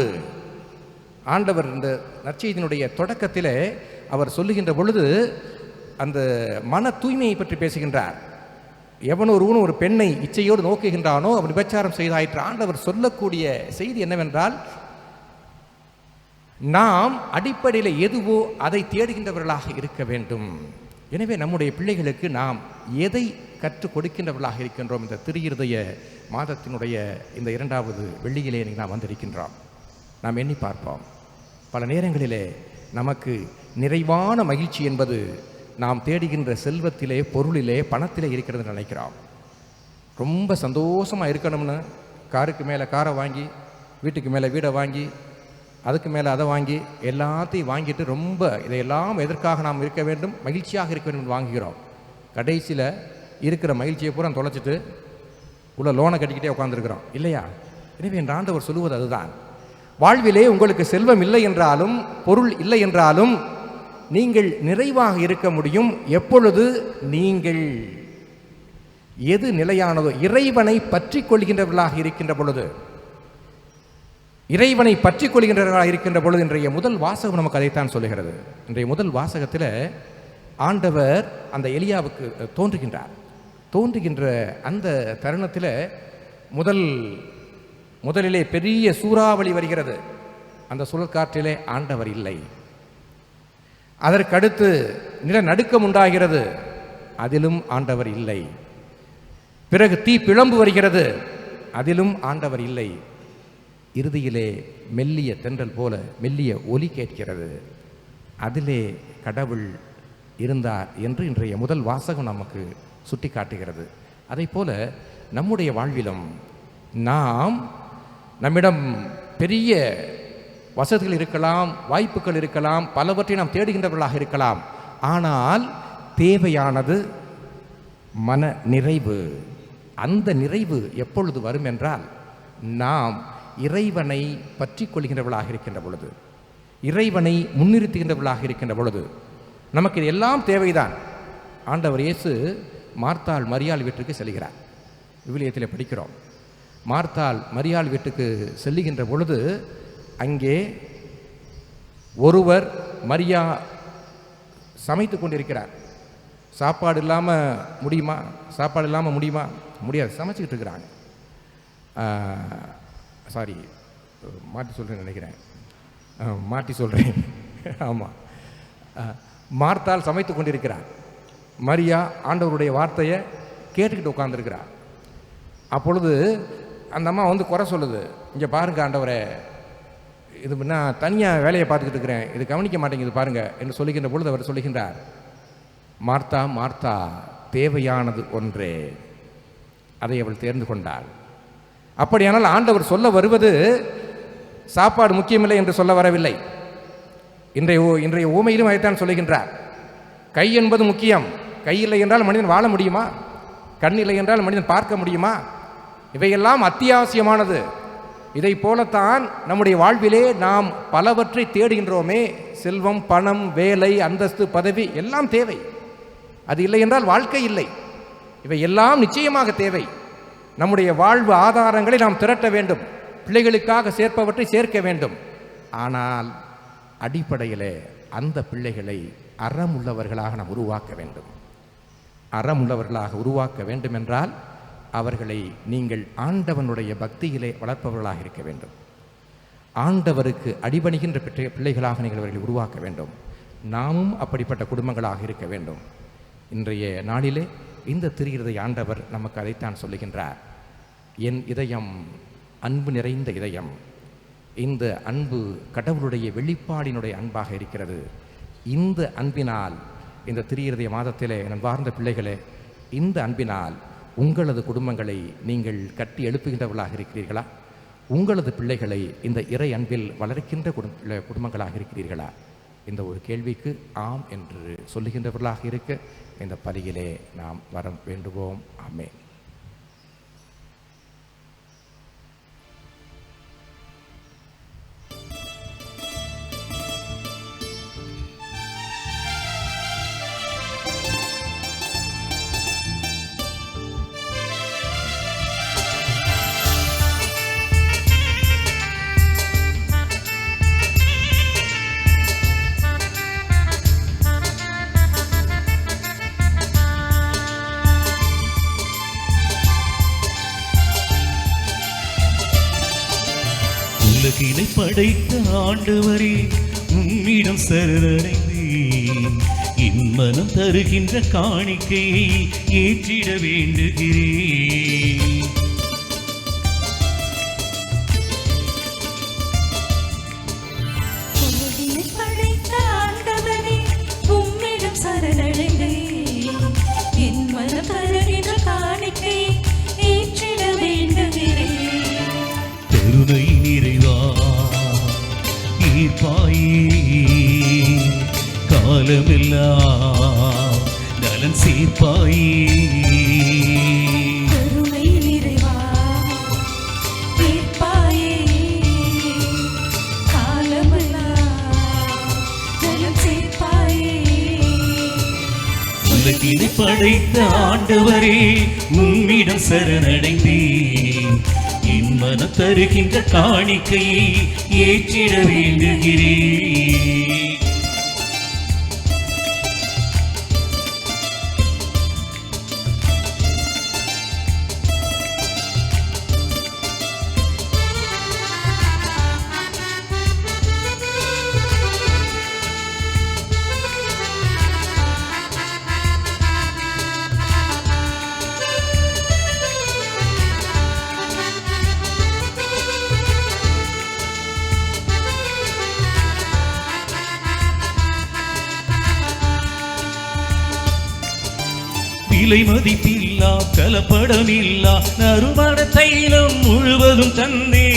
ஆண்டவர் இந்த நற்செய்தியினுடைய தொடக்கத்திலே அவர் சொல்லுகின்ற பொழுது அந்த மன தூய்மையை பற்றி பேசுகின்றார். எவன் ஒருவன் ஒரு பெண்ணை இச்சையோடு நோக்குகின்றானோ அவன் விபச்சாரம் செய்தாயிற்று. ஆண்டவர் சொல்லக்கூடிய செய்தி என்னவென்றால், நாம் அடிப்படையில் எதுவோ அதை தேடுகின்றவர்களாக இருக்க வேண்டும். எனவே நம்முடைய பிள்ளைகளுக்கு நாம் எதை கற்றுக் கொடுக்கின்றவர்களாக இருக்கின்றோம்? இந்த திருஇருதய மாதத்தினுடைய இந்த 2வது வெள்ளியிலே நாம் வந்திருக்கின்றோம். நாம் எண்ணி பார்ப்போம். பல நேரங்களிலே நமக்கு நிறைவான மகிழ்ச்சி என்பது நாம் தேடுகின்ற செல்வத்திலே, பொருளிலே, பணத்திலே இருக்கிறது நினைக்கிறோம். ரொம்ப சந்தோஷமாக இருக்கணும்னு காருக்கு மேலே காரை வாங்கி, வீட்டுக்கு மேலே வீடை வாங்கி, அதுக்கு மேலே அதை வாங்கி, எல்லாத்தையும் வாங்கிட்டு ரொம்ப இதையெல்லாம் எதற்காக நாம் இருக்க வேண்டும், மகிழ்ச்சியாக இருக்க வேண்டும் வாங்குகிறோம். கடைசியில் இருக்கிற மகிழ்ச்சியை பூரா தொலைச்சிட்டு உள்ள லோனை கட்டிக்கிட்டே உட்காந்துருக்கிறோம் இல்லையா? எனவே என் ஆண்டவர் சொல்லுவது அதுதான். வாழ்விலே உங்களுக்கு செல்வம் இல்லை என்றாலும், பொருள் இல்லை என்றாலும், நீங்கள் நிறைவாக இருக்க முடியும் எப்பொழுது நீங்கள் எது நிலையானதோ இறைவனை பற்றி கொள்கின்றவர்களாக இருக்கின்ற பொழுது. இறைவனை பற்றி கொள்கின்றவர்களாக இருக்கின்ற பொழுது இன்றைய முதல் வாசகம் நமக்கு அதைத்தான் சொல்லுகிறது. இன்றைய முதல் வாசகத்தில் ஆண்டவர் அந்த எலியாவுக்கு தோன்றுகின்ற அந்த தருணத்தில் முதலிலே பெரிய சூறாவளி வருகிறது. அந்த சுழற்காற்றிலே ஆண்டவர் இல்லை. அதற்கடுத்து நிலநடுக்கம் உண்டாகிறது, அதிலும் ஆண்டவர் இல்லை. பிறகு தீ பிழம்பு வருகிறது, அதிலும் ஆண்டவர் இல்லை. இறுதியிலே மெல்லிய தென்றல் போல மெல்லிய ஒலி கேட்கிறது, அதிலே கடவுள் இருந்தார் என்று இன்றைய முதல் வாசகம் நமக்கு சுட்டி காட்டுகிறது. அதை போல நம்முடைய வாழ்விலும் நம்மிடம் பெரிய வசதிகள் இருக்கலாம், வாய்ப்புகள் இருக்கலாம், பலவற்றை நாம் தேடுகின்றவர்களாக இருக்கலாம். ஆனால் தேவையானது மன நிறைவு. அந்த நிறைவு எப்பொழுது வரும் என்றால், நாம் இறைவனை பற்றி கொள்கின்றவர்களாக இருக்கின்ற பொழுது, இறைவனை முன்னிறுத்துகின்றவர்களாக இருக்கின்ற பொழுது நமக்கு இது எல்லாம் தேவைதான். ஆண்டவர் இயேசு மார்த்தாள் மரியாள் வீட்டுக்கு செல்கிறார். விவிலியத்தில் படிக்கிறோம். மார்த்தாள் மரியாள் வீட்டுக்கு செல்லுகின்ற பொழுது அங்கே ஒருவர் மரியா சமைத்து கொண்டிருக்கிறார். சாப்பாடு இல்லாமல் முடியுமா? முடியாது, சமைச்சிக்கிட்டு இருக்கிறாங்க. சாரி, மாற்றி சொல்கிறேன். ஆமாம், மார்த்தாள் சமைத்து கொண்டிருக்கிறார். மரியா ஆண்டவருடைய வார்த்தையை கேட்டுக்கிட்டு உட்கார்ந்துருக்கிறார். அப்பொழுது அந்த அம்மா குறை சொல்லுது, இங்கே பாருங்க ஆண்டவரே, இது நான் தனியாக வேலையை பார்த்துக்கிட்டு இருக்கிறேன், இது கவனிக்க மாட்டேங்குது பாருங்க என்று சொல்லுகின்ற பொழுது அவர் சொல்லுகின்றார், மார்த்தா மார்த்தா, தேவையானது ஒன்றே, அதை அவள் தேர்ந்து கொண்டாள். அப்படியானால் ஆண்டவர் சொல்ல வருவது சாப்பாடு முக்கியமில்லை என்று சொல்ல வரவில்லை. இன்றைய ஊமையிலும் அதைத்தான் சொல்லுகின்றார். கை என்பது முக்கியம். கை இல்லை என்றால் மனிதன் வாழ முடியுமா? கண் இல்லை என்றால் மனிதன் பார்க்க முடியுமா? இவையெல்லாம் அத்தியாவசியமானது. இதை போலத்தான் நம்முடைய வாழ்விலே நாம் பலவற்றை தேடுகின்றோமே. செல்வம், பணம், வேலை, அந்தஸ்து, பதவி எல்லாம் தேவை. அது இல்லை என்றால் வாழ்க்கை இல்லை. இவை எல்லாம் நிச்சயமாக தேவை. நம்முடைய வாழ்வு ஆதாரங்களை நாம் திரட்ட வேண்டும். பிள்ளைகளுக்காக சேர்ப்பவற்றை சேர்க்க வேண்டும். ஆனால் அடிப்படையிலே அந்த பிள்ளைகளை அறமுள்ளவர்களாக நாம் உருவாக்க வேண்டும். அறமுள்ளவர்களாக உருவாக்க வேண்டும் என்றால் அவர்களை நீங்கள் ஆண்டவனுடைய பக்தியிலே வளர்ப்பவர்களாக இருக்க வேண்டும். ஆண்டவருக்கு அடிபணிகின்ற பிள்ளைகளாக நீங்கள் அவர்களை உருவாக்க வேண்டும். நாமும் அப்படிப்பட்ட குடும்பங்களாக இருக்க வேண்டும். இன்றைய நாளிலே இந்த திருஇருதய ஆண்டவர் நமக்கு அதைத்தான் சொல்லுகின்றார். என் இதயம் அன்பு நிறைந்த இதயம். இந்த அன்பு கடவுளுடைய வெளிப்பாடினுடைய அன்பாக இருக்கிறது. இந்த அன்பினால், இந்த திருஇருதய மாதத்திலே அன்பார்ந்த பிள்ளைகளே, இந்த அன்பினால் உங்களது குடும்பங்களை நீங்கள் கட்டி எழுப்புகின்றவர்களாக இருக்கிறீர்களா? உங்களது பிள்ளைகளை இந்த இறை அன்பில் வளர்க்கின்ற குடும்பங்களாக இருக்கிறீர்களா? இந்த ஒரு கேள்விக்கு ஆம் என்று சொல்லுகின்றவர்களாக இருக்க இந்த பலியிலே நாம் வரம் வேண்டுவோம். ஆமென். உலகினை படைத்த ஆண்டவரே உம்மிடம் சரணடைந்தேன். என் மனம் தருகின்ற காணிக்கையை ஏற்றிட வேண்டுகிறேன். உலகினை படைத்த ஆண்டவரே உம்மிடம் சரணடைந்தேன். என் மனம் தருகின்ற காணிக்கையை ஏற்றிட வேண்டுகிறேன். கருணை நிறைவா ஈர்ப்பாயே, காலமெல்லாம் நலன் சேர்ப்பாயே. கருணை நிறைவா ஈர்ப்பாயே, காலமெல்லாம் நலம் சேர்ப்பாயே. உலகினை படைத்த ஆண்டவரே உம்மிடம் சரணடைந்தேன். என் மனம் தருகின்ற காணிக்கையை ஏற்றிட வேண்டுகிறேன். விலை மதிப்பில்லா கலப்படமில்லா நறுமண தைலம் முழுவதும் தந்தே.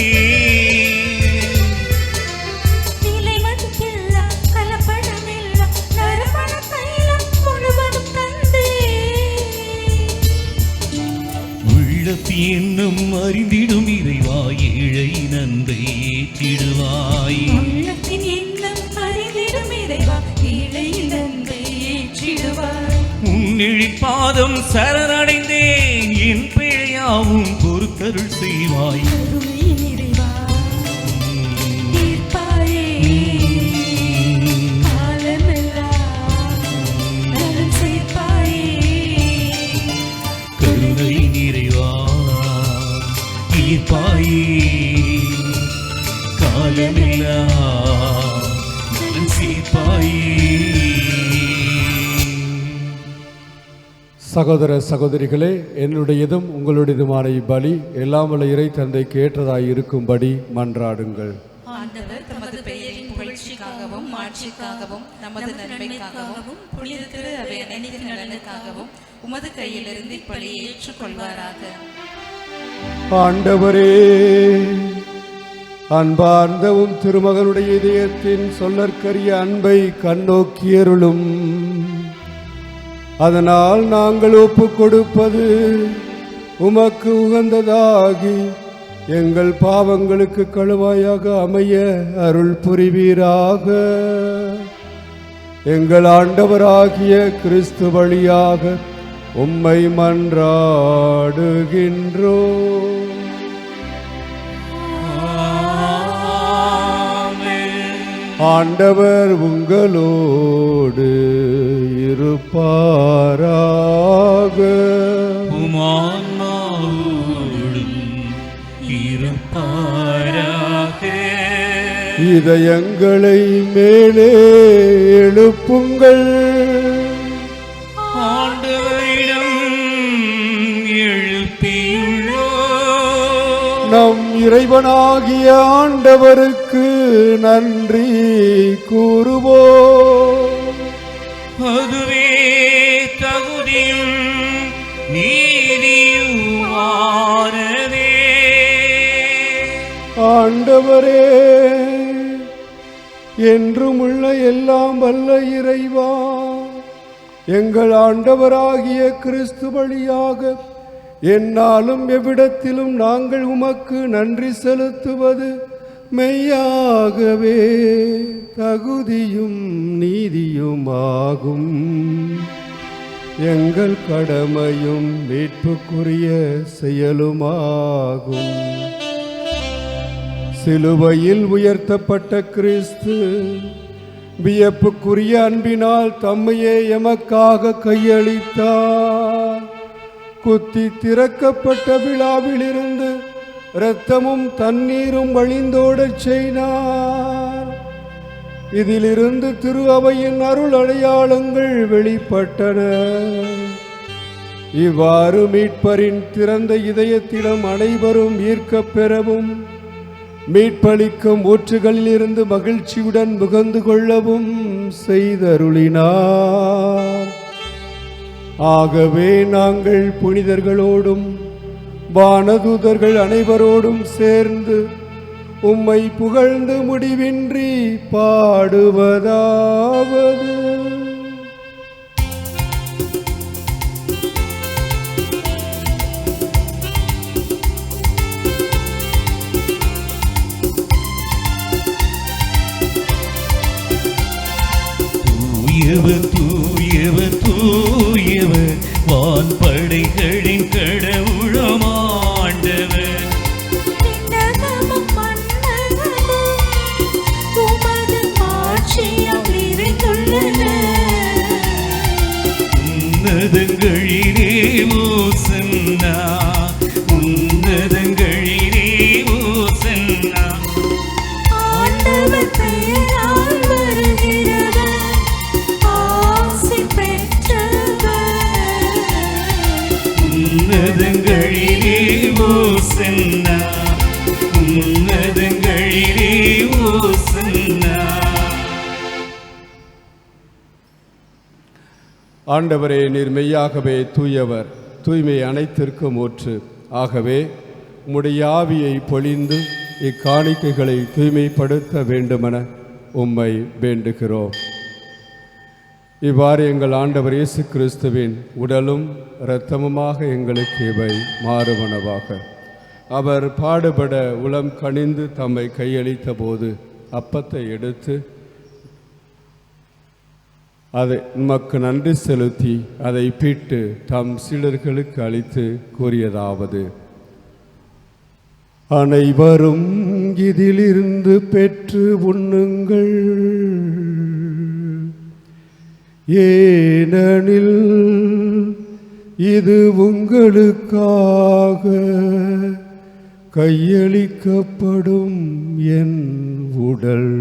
விலை மதிப்பில்லா கலப்படமில்லா நறுமண தைலம் முழுவதும் தந்தே. உள்ளத்தி என்னும் அறிந்திடும் இறைவா ஏழை நன்மை ஏற்றிடுவாய். உள்ளத்தின் எண்ணம் அறிந்திடும் இறைவா ஏழை நன்மை ஏற்றிடுவாய். உன்னெழில் பாதம் சரணடைந்தேன். என் பிழையாவும் பொறுத்தருள் செய்வாய். கருணை நிறைவா ஈர்ப்பாயே, காலமெல்லாம் நலம் சேர்ப்பாயே. கருணை நிறைவா ஈர்ப்பாயே, காலமெல்லாம் நலன் சேர்ப்பாயே. சகோதர சகோதரிகளே, என்னுடையதும் உங்களுடையதுமான இப்பலி எல்லாம் வல்ல இறை தந்தைக்கு ஏற்றதாய் இருக்கும்படி மன்றாடுங்கள். ஆண்டவர் தமது பெயரின் புகழ்ச்சிக்காகவும் மாட்சிக்காகவும் நமது நன்மைக்காகவும் புனித திரு அவை அனைத்து நலனுக்காகவும் உமது கையிலிருந்து இப்பலியை ஏற்றுக்கொள்வாராக. ஆண்டவரே, அன்பார்ந்தவும் திருமகனுடைய இதயத்தின் சொல்லற்கரிய அன்பை கண்ணோக்கியருளும். அதனால் நாங்கள் ஒப்பு கொடுப்பது உமக்கு உகந்ததாகி எங்கள் பாவங்களுக்கு கழுவாயாக அமைய அருள் புரிவீராக. எங்கள் ஆண்டவராகிய கிறிஸ்து வழியாக உம்மை மன்றாடுகின்றோம். ஆண்டவர் உங்களோடு இருப்பாராக. உமான்மாவோடும் இருப்பாராக. இதயங்களை மேலே எழுப்புங்கள். ஆண்டவரிடம் எழுப்பியுள்ளோம். நம் இறைவனாகிய ஆண்டவருக்கு நன்றி கூறுவோம். அதுவே தகுதியும் நீதியுமானதே. ஆண்டவரே, என்றும் உள்ள எல்லாம் வல்ல இறைவா, எங்கள் ஆண்டவராகிய கிறிஸ்து வழியாக எந்நாளும் எவ்விடத்திலும் நாங்கள் உமக்கு நன்றி செலுத்துவது மெய்யாகவே தகுதியும் நீதியுமாகும். எங்கள் கடமையும் மீட்புக்குரிய செயலுமாகும். சிலுவையில் உயர்த்தப்பட்ட கிறிஸ்து வியப்புக்குரிய அன்பினால் தம்மையே எமக்காக கையளித்தார். குத்தி திறக்கப்பட்ட விழாவிலிருந்து இரத்தமும் தண்ணீரும் வழிந்தோடச் செய்தார். இதிலிருந்து திரு அவையின் அருள் அடையாளங்கள் வெளிப்பட்டன. இவ்வாறு மீட்பரின் திறந்த இதயத்திடம் அனைவரும் ஈர்க்கப் பெறவும் மீட்பளிக்கும் ஊற்றுகளில் இருந்து மகிழ்ச்சியுடன் முகந்து கொள்ளவும் செய்தருளினார். ஆகவே நாங்கள் புனிதர்களோடும் வானதூதர்கள் அனைவரோடும் சேர்ந்து உம்மை புகழ்ந்து முடிவின்றி பாடுவதாவது: தூயவர் தூயவர் தூயவர் வான்படைகளின் கடவுளம் ஆண்டவர். உன்னதங்களிலே ஓசன்னா, உன்னதங்களிலே ஓசன்னா. ஆண்டவர் பெயரால் வருகிறவர் ஆசி பெற்றவர். உன்னதங்களிலே ஓசன்னா, உன்னதங்களிலே ஓசன்னா. ஆண்டவரே, நீர் மெய்யாகவே தூயவர், தூய்மை அனைத்திற்கும் ஊற்று. ஆகவே உம்முடைய ஆவியை பொழிந்து இக்காணிக்கைகளை தூய்மைப்படுத்த வேண்டுமென உம்மை வேண்டுகிறோம். இவ்வாறு எங்கள் ஆண்டவர் இயேசு கிறிஸ்துவின் உடலும் இரத்தமுமாக எங்களுக்கு இவை மாறுவனவாக. அவர் பாடுபட உளம் கனிந்து தம்மை கையளித்த போது அப்பத்தை எடுத்து அதை உமக்கு நன்றி செலுத்தி அதை பிட்டு தம் சீடர்களுக்கு அளித்து கூறியதாவது: அனைவரும் இதிலிருந்து பெற்று உண்ணுங்கள், ஏனெனில் இது உங்களுக்காக கையளிக்கப்படும் என் உடல்.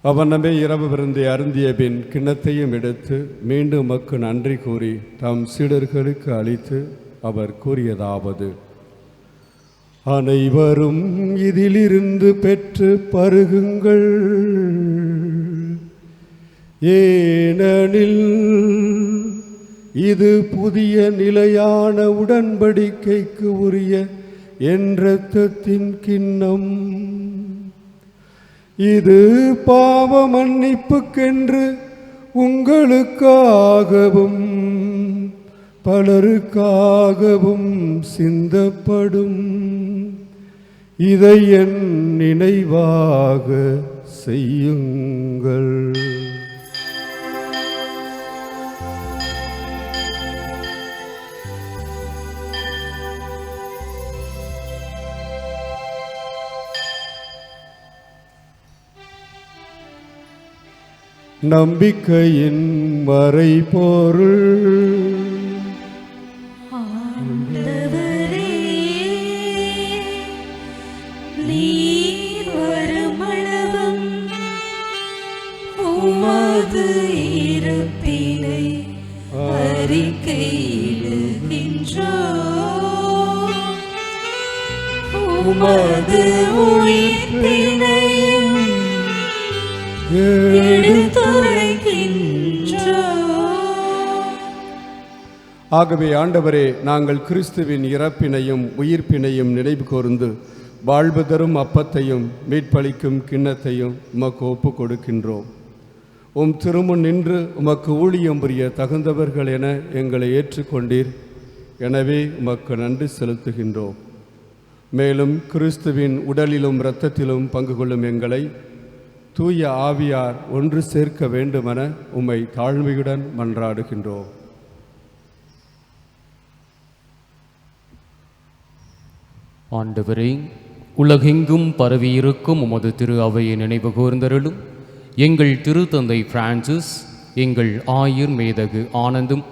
அவனமே இரவு விருந்தை அருந்திய பின் கிண்ணத்தையும் எடுத்து மீண்டும் மக்கு நன்றி கூறி தம் சீடர்களுக்கு அளித்து அவர் கூறியதாவது: அனைவரும் இதிலிருந்து பெற்று பருகுங்கள், ஏனெனில் இது புதிய நிலையான உடன்படிக்கைக்கு உரிய என் இரத்தத்தின் கிண்ணம். இது பாவ மன்னிப்புக்கென்று உங்களுக்காகவும் பலருக்காகவும் சிந்தப்படும். இதை என் நினைவாக செய்யுங்கள். நம்பிக்கையின் மறைபொருள். ஆண்டவரே, நீர் வருமளவும் உமது இருப்பினை அறிக்கையிடுகின்றோம். உமது உயிர்ப்பினையும் ஆகவே ஆண்டவரே, நாங்கள் கிறிஸ்துவின் இறப்பினையும் உயிர்ப்பினையும் நினைவு கூர்ந்து வாழ்வு தரும் அப்பத்தையும் மீட்பளிக்கும் கிண்ணத்தையும் உமக்கு ஒப்பு கொடுக்கின்றோம். உம் திருமுன் நின்று உமக்கு ஊழியம் புரிய தகுந்தவர்கள் என எங்களை ஏற்றுக்கொண்டீர். எனவே உமக்கு நன்றி செலுத்துகின்றோம். மேலும் கிறிஸ்துவின் உடலிலும் இரத்தத்திலும் பங்கு கொள்ளும் எங்களை தூய ஆவியார் ஒன்று சேர்க்க வேண்டுமென உம்மை தாழ்மையுடன் மன்றாடுகின்றோம். ஆண்டவரே, உலகெங்கும் பரவியிருக்கும் உமது திரு அவையை நினைவு கூர்ந்தருளும். எங்கள் திருத்தந்தை பிரான்சிஸ், எங்கள் ஆயர் மேதகு ஆனந்தும்,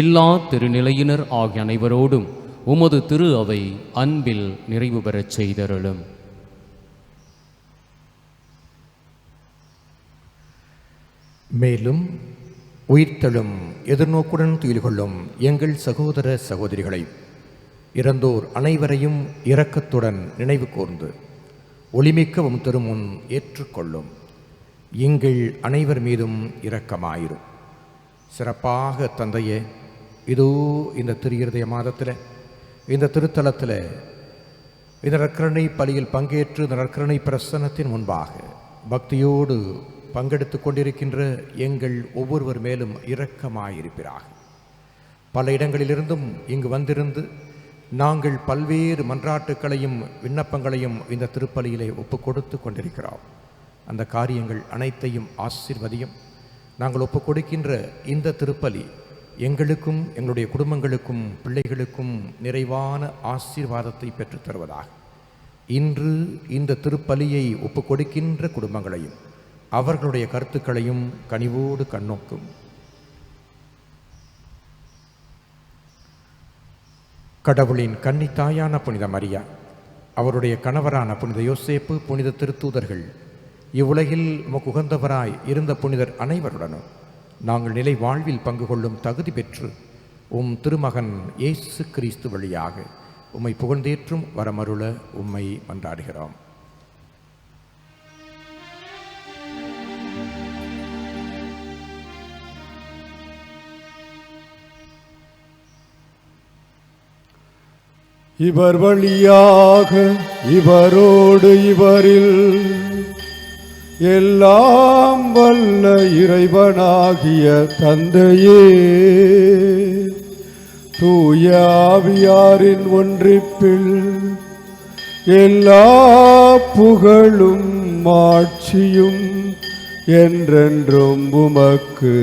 எல்லா திருநிலையினர் ஆகிய அனைவரோடும் உமது திரு அவை அன்பில் நிறைவு பெறச் செய்தருளும். மேலும் உயிர்த்தெழும் எதிர்நோக்குடன் துயில் கொள்ளும் எங்கள் சகோதர சகோதரிகளை, இறந்தோர் அனைவரையும் இரக்கத்துடன் நினைவு கூர்ந்து ஒளிமிக்க திருமுன் ஏற்றுக்கொள்ளும். எங்கள் அனைவர் மீதும் இரக்கமாயிரும். சிறப்பாக தந்தையே, இதோ இந்த திரு இருதய மாதத்தில், இந்த திருத்தலத்தில், இந்த நற்கருணை பலியில் பங்கேற்று இந்த நற்கருணை பிரசன்னத்தின் முன்பாக பக்தியோடு பங்கெடுத்து கொண்டிருக்கின்ற எங்கள் ஒவ்வொருவர் மேலும் இரக்கமாயிருப்பீராக. பல இடங்களிலிருந்தும் இங்கு வந்திருந்து நாங்கள் பல்வேறு மன்றாட்டுக்களையும் விண்ணப்பங்களையும் இந்த திருப்பலியிலே ஒப்புக் கொடுத்து கொண்டிருக்கிறோம். அந்த காரியங்கள் அனைத்தையும் ஆசீர்வதியும். நாங்கள் ஒப்புக் கொடுக்கின்ற இந்த திருப்பலி எங்களுக்கும் எங்களுடைய குடும்பங்களுக்கும் பிள்ளைகளுக்கும் நிறைவான ஆசீர்வாதத்தை பெற்றுத் தருவதாக. இன்று இந்த திருப்பலியை ஒப்புக் கொடுக்கின்ற குடும்பங்களையும் அவர்களுடைய கருத்துக்களையும் கனிவோடு கண்ணோக்கும். கடவுளின் கன்னித்தாயான புனித மரியா, அவருடைய கணவரான புனித யோசேப்பு, புனித திருத்தூதர்கள், இவ்வுலகில் உமக்கு உகந்தவராய் இருந்த புனிதர் அனைவருடனும் நாங்கள் நிலை வாழ்வில் பங்கு கொள்ளும் தகுதி பெற்று உம் திருமகன் இயேசு கிறிஸ்து வழியாக உம்மை புகழ்ந்தேற்றும் வரமருள உம்மை மன்றாடுகிறோம். இவர் வழியாக இவரோடு இவரில் எல்லாம் வல்ல இறைவனாகிய தந்தையே, தூய ஆவியாரின் ஒன்றிப்பில் எல்லா புகழும் மாட்சியும் என்றென்றும் உமக்கு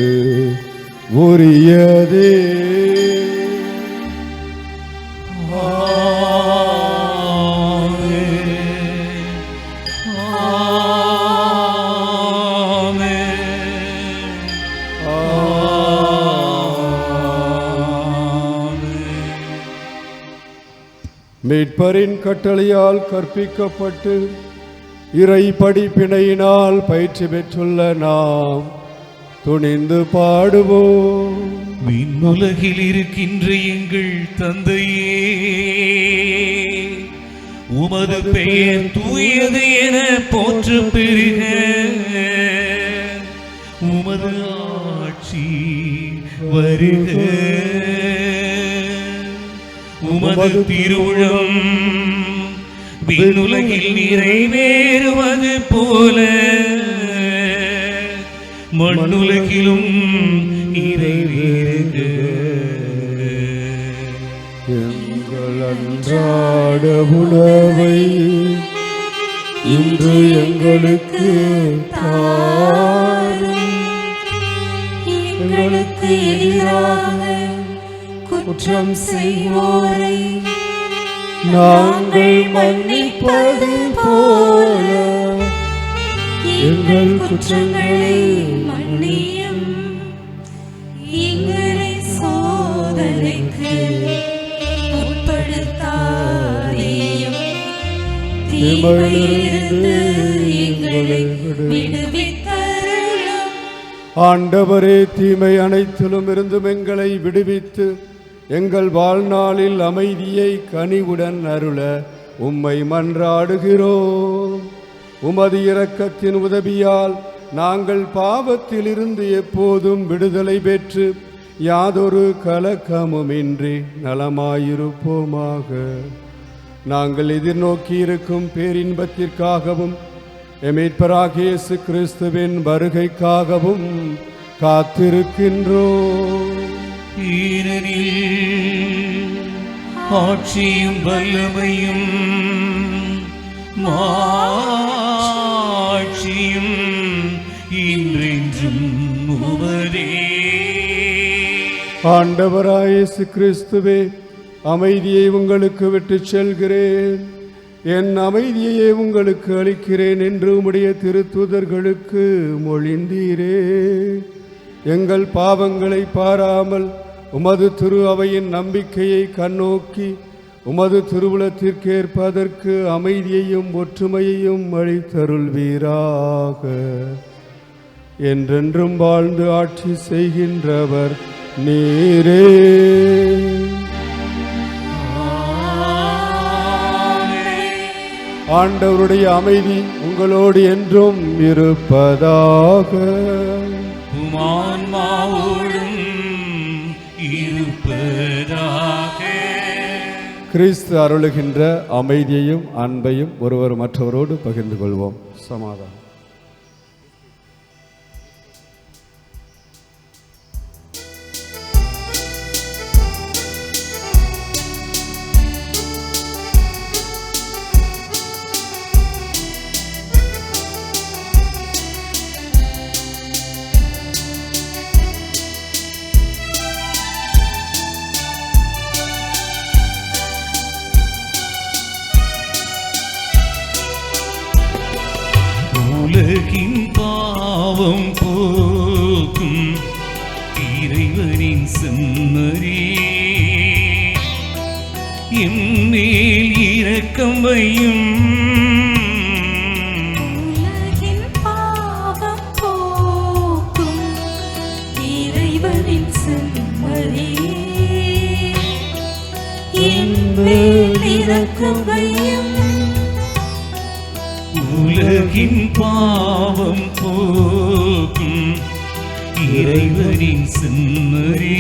உரியதே. மீட்பரின் கட்டளையால் கற்பிக்கப்பட்டு இறை படிப்பினையினால் பயிற்சி பெற்றுள்ள நாம் துணிந்து பாடுவோம். விண்ணுலகில் இருக்கின்ற எங்கள் தந்தையே, உமது பெயர் தூயது என போற்ற பெறுக. உமது ஆட்சி வருக. உமது திருவுளம் விண்ணுலகில் நிறைவேறுவது போல மண்ணுலகிலும் நிறைவேறுக. எங்கள் அன்றாட உணவை இன்று எங்களுக்கு தாரும். எங்களுக்கு எதிராக குற்றம் செய்வோரை நாங்கள் மன்னிப்பது போல எங்கள் குற்றங்களை மன்னியும். எங்களை சோதனைக்கு உட்படுத்தாதேயும், தீமையிலிருந்து எங்களை விடுவித்தருளும். ஆண்டவரே, தீமை அனைத்திலும் இருந்தும் எங்களை விடுவித்து எங்கள் வாழ்நாளில் அமைதியை கனிவுடன் அருள உம்மை மன்றாடுகிறோம். உமது இரக்கத்தின் உதவியால் நாங்கள் பாவத்திலிருந்து எப்போதும் விடுதலை பெற்று யாதொரு கலக்கமுமின்றி நலமாயிருப்போமாக. நாங்கள் எதிர்நோக்கி இருக்கும் பேரின்பத்திற்காகவும் மீட்பராகிய இயேசு கிறிஸ்துவின் வருகைக்காகவும் காத்திருக்கின்றோம். ஏனெனில் ஆட்சியும் வல்லமையும் மாட்சியும் இன்றென்றும் உமதே. ஆண்டவராய் இயேசு கிறிஸ்துவே, அமைதியை உங்களுக்கு விட்டுச் செல்கிறேன், என் அமைதியையே உங்களுக்கு அளிக்கிறேன் என்று உம்முடைய திருத்தூதர்களுக்கு மொழிந்தீரே. எங்கள் பாவங்களை பாராமல் உமது திரு அவையின் நம்பிக்கையை கண்ணோக்கி உமது திருவுளத்திற்கேற்ப அதற்கு அமைதியையும் ஒற்றுமையையும் அளித்தருள்வீராக. என்றென்றும் வாழ்ந்து ஆட்சி செய்கின்றவர் நீரே. ஆண்டவருடைய அமைதி உங்களோடு என்றும் இருப்பதாக. உமான்மாவோடும் இருப்பதாக. கிறிஸ்து அருளுகின்ற அமைதியையும் அன்பையும் ஒருவர் மற்றவரோடு பகிர்ந்து கொள்வோம். சமாதானம். உலகின் பாவம் போக்கும் இறைவனின் செம்மறி, எம்மேல் இரக்கம் வையும். உலகின் பாவம் போக்கும் இறைவனின் செம்மறி, எம்மேல் இரக்கம் வையும். உலகின் பாவம் போக்கும் இறைவனின் செம்மறி,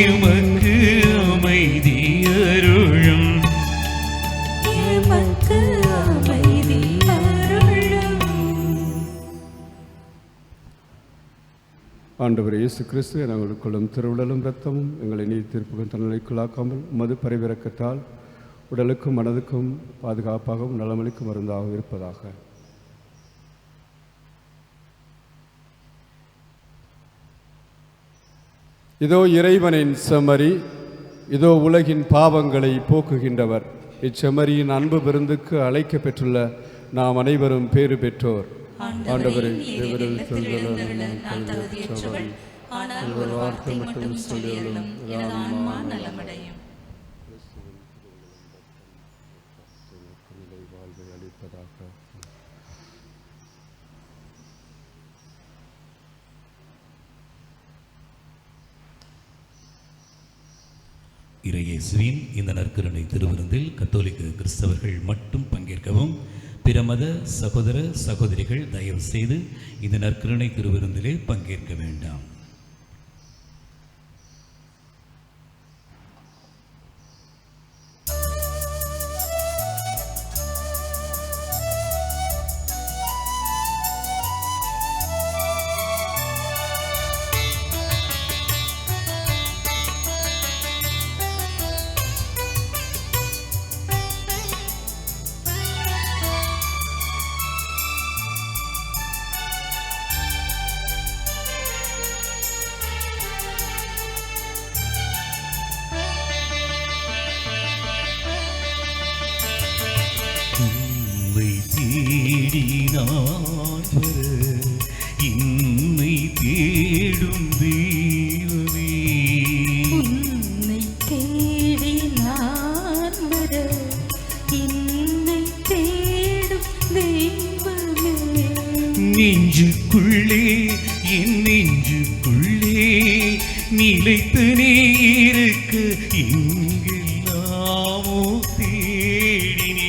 எமக்கு அமைதி அருளும். எமக்கு அமைதி அருளும். ஆண்டவர் இயேசு கிறிஸ்து நாங்கள் கொள்ளும் திருவுடலும் இரத்தமும் எங்களை நீதி தீர்ப்புக்கும் தன்னிலைக்குள்ளாக்காமல் மது பரிவிறக்கத்தால் உடலுக்கும் மனதுக்கும் பாதுகாப்பாகவும் நலமளிக்கும் மருந்தாக இருப்பதாக. இதோ இறைவனின் செம்மறி, இதோ உலகின் பாவங்களை போக்குகின்றவர். இச்செம்மறியின் அன்பு விருந்துக்கு அழைக்க பெற்றுள்ள நாம் அனைவரும் பேறு பெற்றோர். ஆண்டவரே, நான் தகுதியற்றவள், ஆனால் ஒரு வார்த்தை மட்டும் சொல்லியருளும், எனது ஆன்மா நலமடையும். இறையேசுவின் இந்த நற்கருணை திருவிருந்தில் கத்தோலிக்க கிறிஸ்தவர்கள் மட்டும் பங்கேற்கவும். பிற மத சகோதர சகோதரிகள் தயவு செய்து இந்த நற்கருணை திருவிருந்திலே பங்கேற்க வேண்டாம். உம்மை தேடி நான் வர, என்னை தேடும் தெய்வமே. உன்னை தேடி நான் வர, என்னை தேடும் தெய்வமே. நெஞ்சுக்குள்ளே என் நெஞ்சுக்குள்ளே நிலைத்து நீ இருக்க எங்கெல்லாமோ தேடினேன்.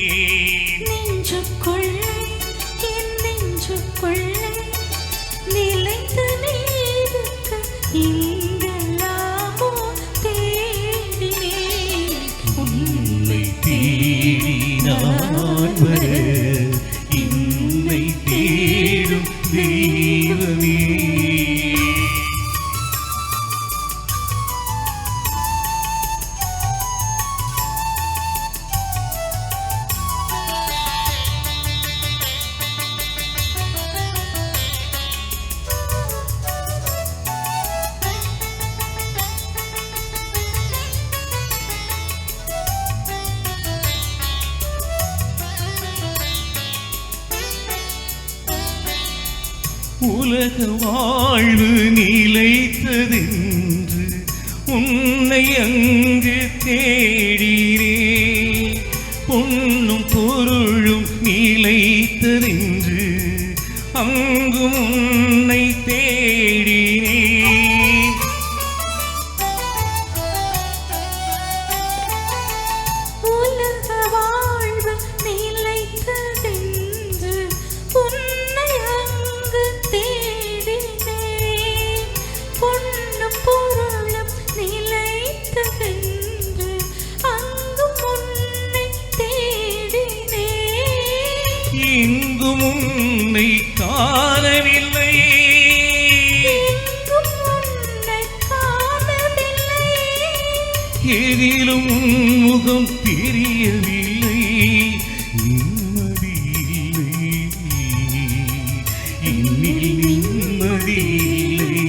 நெஞ்சுக்குள்ளே என் நெஞ்சுக்குள்ளே நிலைத்து நீ இருக்க எங்கெல்லாமோ தேடினேன். உன்னை தேடி நான் வர, என்னை தேடும் தெய்வமே. உலக வாழ்வு நிலைத்ததென்று உன்னை அங்கு தேடினே, பொன்னும் பொருளும் நிலைத்ததென்று அங்கும் உன்னை தேடினே. உலக வாழ்வு நிலைத்ததென்று உன்னை அங்கு தேடினேன், பொன்னும் பொருளும் நிலைத்ததென்று அங்கும் உன்னை தேடினேன். எங்கும் உன்னை காணவில்லை, எங்கும் உன்னை காணவில்லை, எதிலும் உன் முகம் தெரியவில்லை. நிம்மதியில்லை, என்னில் நிம்மதியில்லை.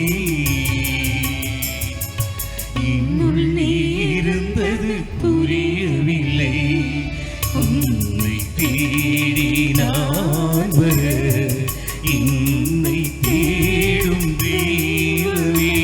என்னுள் நீ இருந்தது புரியவில்லை. உன்னை தேடி நான் வர என்னை தேடும் தெய்வமே.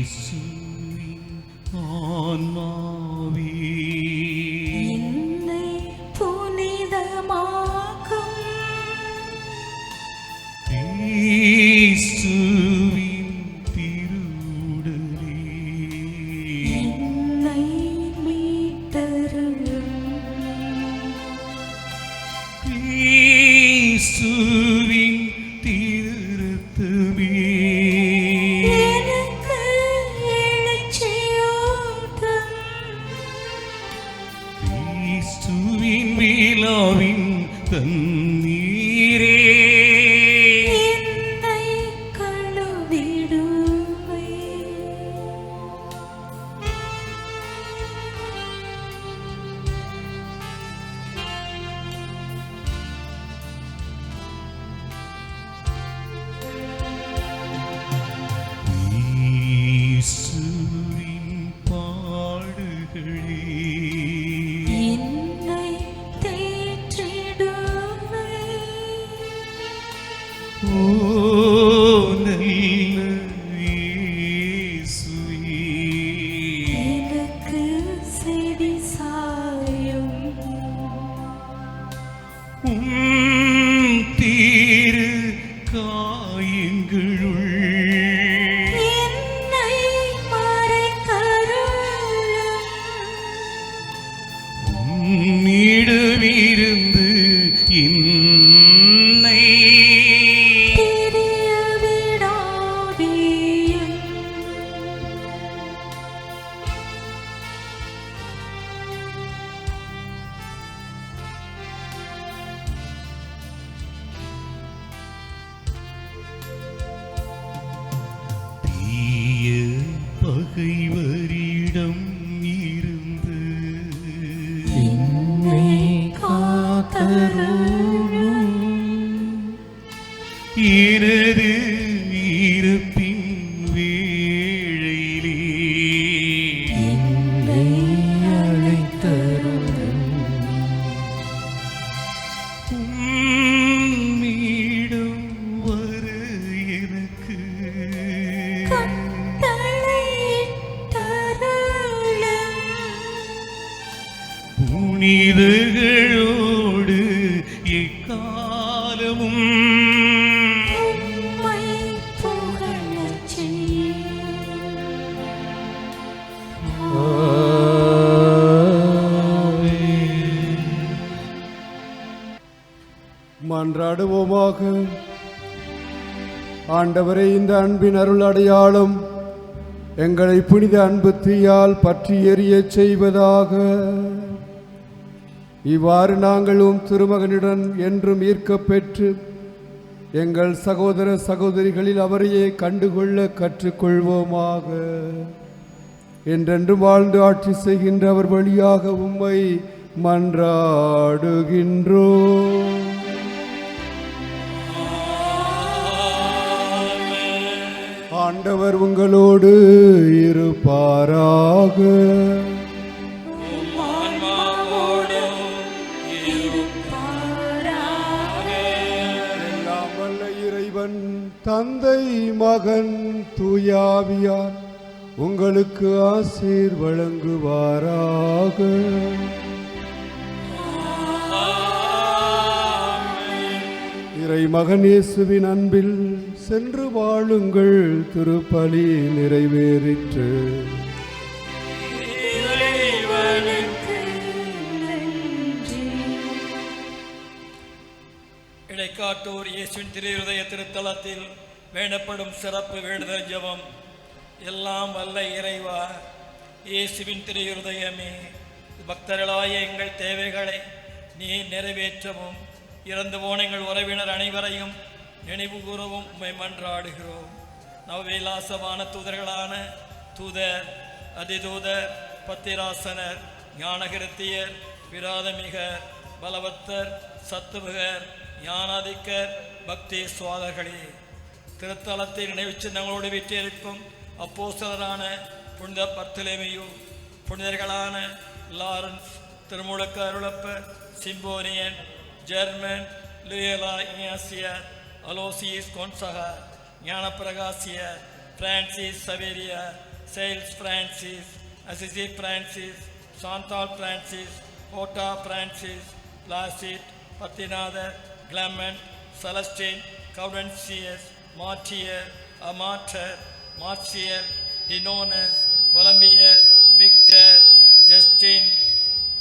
இயேசுவின் ஆன்மாவே, என்னை புனிதமாக்கும். இயேசுவின் திருவுடலே, என்னை மீட்டருளும். இயேசுவின் திருரத்தமே, எனக்கு எழுச்சியூட்டும். இயேசுவின் விழாவின் தண்ணீரே, என்னை கழுவிடுமே. இயேசுவின் பாடுகளே, என்னை தேற்றிடுமே. ஓ நல்ல இயேசுவே, எனக்கு செவி சாயும். திரு காயங்களுள் என்னை மறைத்தருளும். உன்னிடமிருந்து என்னை பிரிய விடாதேயும். தீய பகைவரிடம் இருந்து என்னை காத்தருளும். எனது இருப்பின் வேளையிலே என்னை அழைத்தருளும். உம்மிடம் வர எனக்கு கட்டளையிட்டருளும். புனிதர்களோடு எக்காலமும் உம்மை புகழச் செய்யும். மன்றாடுவோமாக. ஆண்டவரே, இந்த அன்பின் அருள் அடையாளம் எங்களை புனித அன்பு தீயால் பற்றி எரியச் செய்வதாக. இவ்வாறு நாங்களும் திருமகனுடன் என்றும் ஈர்க்கப் பெற்று எங்கள் சகோதர சகோதரிகளில் அவரையே கண்டுகொள்ள கற்றுக்கொள்வோமாக. என்றென்று வாழ்ந்து ஆட்சி செய்கின்ற அவர் வழியாக உம்மை மன்றாடுகின்றோம். ஆண்டவர் உங்களோடு இருப்பாராக. எல்லாம் வல்ல இறைவன் தந்தை மகன் தூயாவியார் உங்களுக்கு ஆசீர் வழங்குவாராக. இறை மகன் இயேசுவின் அன்பில் சென்று வாழுங்கள். திருப்பலி நிறைவேறிற்று. இடைக்காட்டூர் இயேசுவின் திருஹிருதய திருத்தலத்தில் வேண்டப்படும் சிறப்பு வேண்டுதல் ஜெபம். எல்லாம் வல்ல இறைவா, இயேசுவின் திருஹிருதயமே, பக்தர்களாய எங்கள் தேவைகளை நீ நிறைவேற்றவும் இறந்து போன எங்கள் உறவினர் அனைவரையும் நினைவு கூறவும் உம்மை மன்றாடுகிறோம். நவவிலாசமான தூதர்களான தூதர், அதிதூதர், பத்திராசனர், ஞானகிருத்தியர், விராதமிகர், பலவத்தர், சத்துவகர், ஞானாதிக்கர், பக்தி சுவாதர்களே, திருத்தலத்தில் நினைவு சின்னங்களோடு வீற்றிருக்கும் அப்போஸ்தலரான புனித பர்த்தலேமியு, புனிதர்களான லாரன்ஸ், திருமுழுக்க அருளப்பர், சிம்போனியன், ஜெர்மன், லுயலா இனியாசியர், Aloysius Gonzaga, Gnanaprakasiyar, Francis Xavier, Sales Francis, Assisi Francis, Chantal Francis, ஓட்டா Francis, Placid, Pathinathar, Clement, Celestine, Gaudentius, மார்டியர், அமாட்டர், மார்சியல், டினோனஸ், கொலம்பியர், விக்டர், ஜஸ்டின்,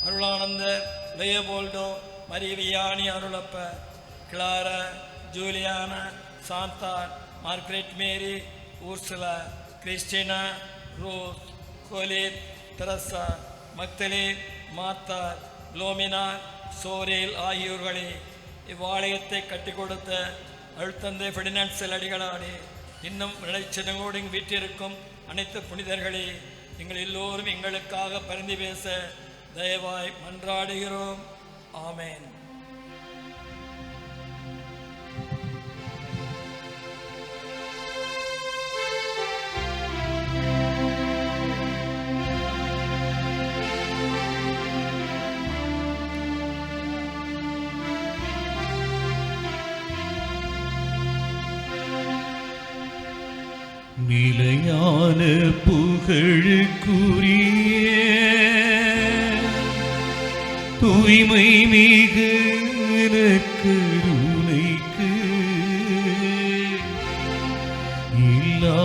அருளானந்தர், லேயோபோல்டோ, மரியவியானி Arulappar, Clara, Juliana, Chantal, Margaret Mary, Ursula, Christina, Rose, கோலித், Teresa, Magdalene, மாத்தார், லோமினா, சோரேல் ஆகியோர்களே, இவ்வாலயத்தை கட்டி கொடுத்த அழுத்தந்தை ஃபெர்டினாண்ட் செல்லடிகளானே, இன்னும் நிலைச்சின்னங்களோடு இங்கு வீற்றிருக்கும் அனைத்து புனிதர்களே, எங்கள் எல்லோரும் எங்களுக்காக பரிந்து பேச தயவாய் மன்றாடுகிறோம். ஆமென். நிலையான புகழுக்குரிய தூய்மை மிகு கருணைக்கு எல்லா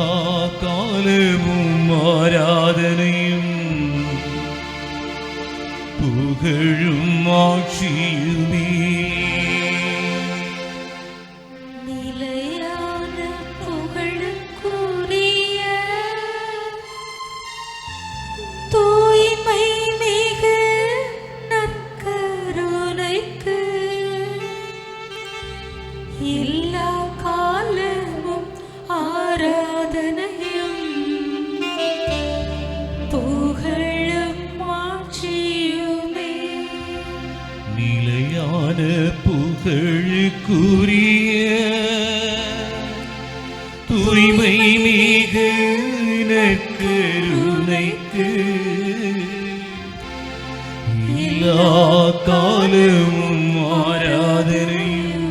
காலமும் ஆராதனையும் புகழும் ஆட்சியுமே நிலையான புகழுக்குரிய தூய்மை மிகு நற்கருணைக்கு எல்லா காலமும் ஆராதனையும் புகழும் ஆட்சியுமே. நிலையான புகழுக்குரிய தூய்மை மிகு நற்கருணைக்கு எல்லா காலமும் ஆராதனையும்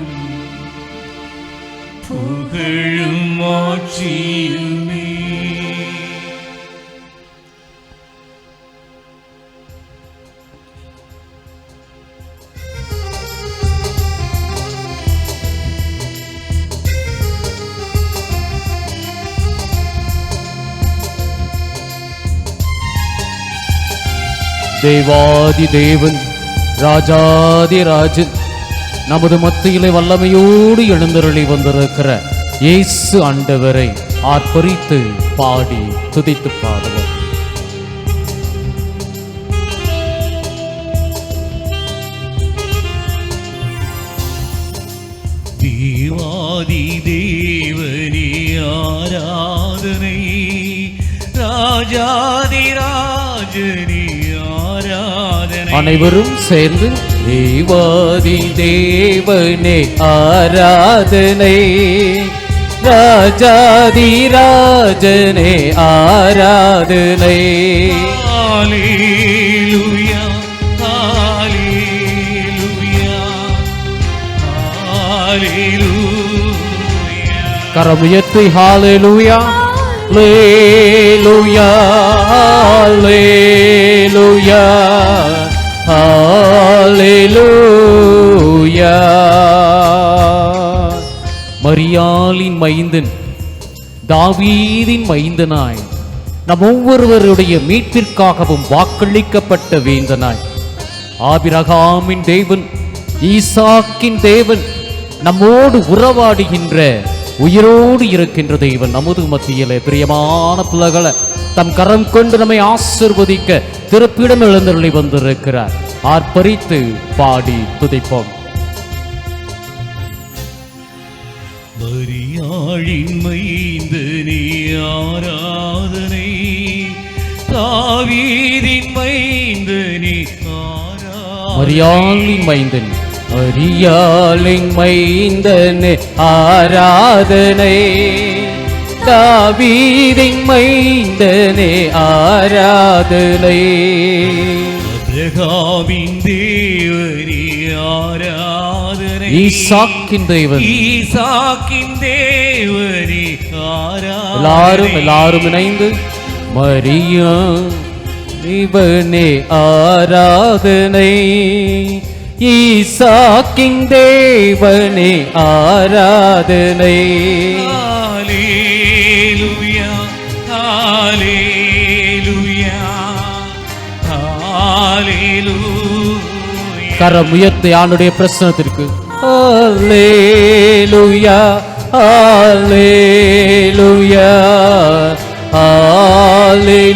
புகழும் ஆட்சியுமே. தேவாதி தேவன் ராஜாதி ராஜன் நமது மத்தியிலே வல்லமையோடு எழுந்தருளி வந்திருக்கிற இயேசு ஆண்டவரை ஆர்ப்பரித்து பாடி துதித்து பாடுவோம். ராஜாதிராஜனே ஆராதனை. அனைவரும் சேர்ந்து தேவாதி தேவனே ஆராதனை, ராஜாதி ராஜனே ஆராதனை. ஹalleluya ஹalleluya ஹalleluya. கரம் உயர்த்தி ஹalleluya ஹalleluya ஹalleluya ஹalleluya. மரியாளின் மைந்தன், தாவீதின் மைந்தனாய், நம் ஒவ்வொருவருடைய மீட்பிற்காகவும் வாக்களிக்கப்பட்ட வேந்தனாய், ஆபிரகாமின் தேவன், ஈசாக்கின் தேவன், நம்மோடு உறவாடுகின்ற உயிரோடு இருக்கின்ற தெய்வன் நமது மத்தியிலே பிரியமான பிள்ளைகளை தம் கரம் கொண்டு நம்மை ஆசிர்வதிக்க திருப்பிடம் எழுந்தருளி வந்திருக்கிறார். ஆர்ப்பரித்து பாடி துதிப்போம். மரியாளின் மைந்தனே ஆராதனை, தாவீதின் மைந்தனே ஆராதனை. மரியாளின் மைந்தன், மரியாளின் மைந்தனே ஆராதனை, தாவீதின் மைந்தனே ஆராதனை. ஆபிரகாமின் தேவனே ஆராதனை, ஈசாக்கின் தேவன், ஈசாக்கின் தேவனே ஆராதனை. எல்லாரும் இணைந்து மரியா தேவனே ஆராதனை, ஈசாக்கின் தேவனே ஆராதனை. ஹalleluya ஹalleluya ஹalleluya. கரம் உயர்த்தி ஆண்டுடைய பிரசன்னத்திற்கு ஹalleluya ஹalleluya ஹalleluya.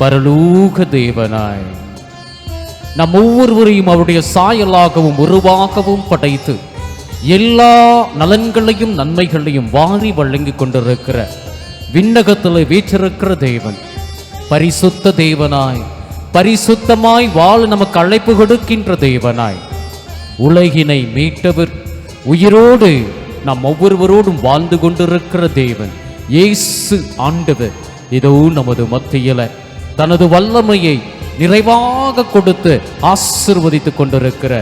பரலோக தேவனாய் நம் ஒவ்வொருவரையும் அவருடைய சாயலாகவும் உருவாகவும் படைத்து எல்லா நலன்களையும் நன்மைகளையும் வாரி வழங்கிக் கொண்டிருக்கிற விண்ணகத்தில் வீற்றிருக்கிற தேவன், பரிசுத்த தேவனாய், பரிசுத்தமாய் வாழ நமக்கு அழைப்பு கொடுக்கின்ற தேவனாய், உலகினை மீட்டவர், உயிரோடு நாம் ஒவ்வொருவரோடும் வாழ்ந்து கொண்டிருக்கிற தேவன் இயேசு ஆண்டவர் இதோ நமது மத்தியில தனது வல்லமையை நிறைவாக கொடுத்து ஆசீர்வதித்துக் கொண்டிருக்கிற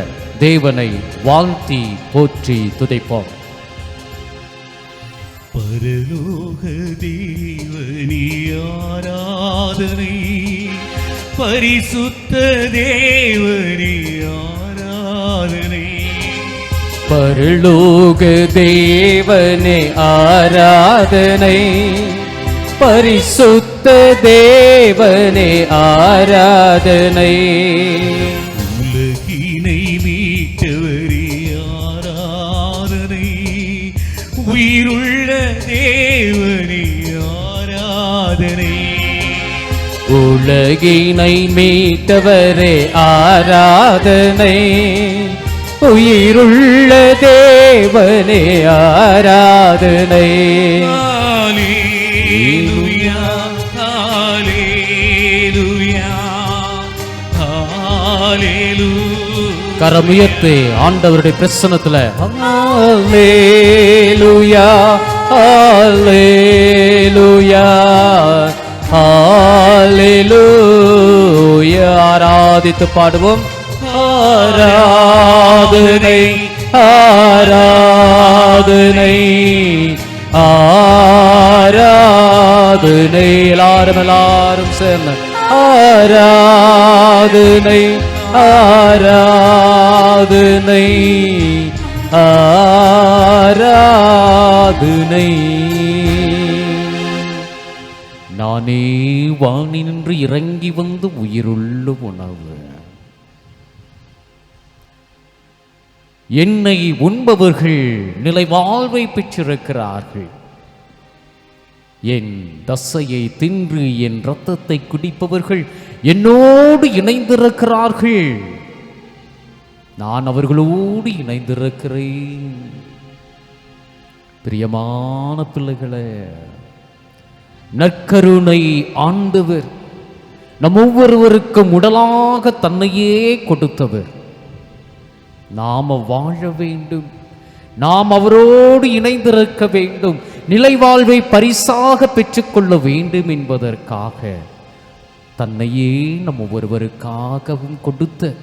தேவனை வாழ்த்தி போற்றி துதிப்போம். பரலோக தேவனே ஆராதனை, பரிசுத்த தேவனே ஆராதனை. பரலோக தேவனே ஆராதனை, பரிசுத்த தேவனே ஆராதனை. உலகினை மீட்டவரே ஆராதனை, உயிருள்ள தேவனே ஆராதனை. உலகினை மீட்டவரே ஆராதனை, உயிருள்ள தேவனே ஆராதனை. ஹalleluya ஹalleluya ஹalleluya. கரமுயர்த்து ஆண்டவருடைய பிரசன்னத்துல ஹalleluya ஹalleluya ஹalleluya. ஆராதித்து பாடுவோம். ஆராதனை ஆராதனை ஆராதனை. எல்லாரும் சேர்ந்து ஆராதனை ஆராதனை ஆராதனை. நானே வானினின்று இறங்கி வந்து உயிருள்ள உணவு, என்னை உண்பவர்கள் நிலை வாழ்வை பெற்றிருக்கிறார்கள். என் தசையை தின்று என் இரத்தத்தை குடிப்பவர்கள் என்னோடு இணைந்திருக்கிறார்கள், நான் அவர்களோடு இணைந்திருக்கிறேன். பிரியமான பிள்ளைகளே, நற்கருணை ஆண்டவர் நம் ஒவ்வொருவருக்கும் உடலாக தன்னையே கொடுத்தவர். நாம வாழ வேண்டும், நாம் அவரோடு இணைந்திருக்க வேண்டும், நிலை வாழ்வை பரிசாக பெற்றுக்கொள்ள வேண்டும் என்பதற்காக தன்னையே நம் ஒவ்வொருவருக்காகவும் கொடுத்த,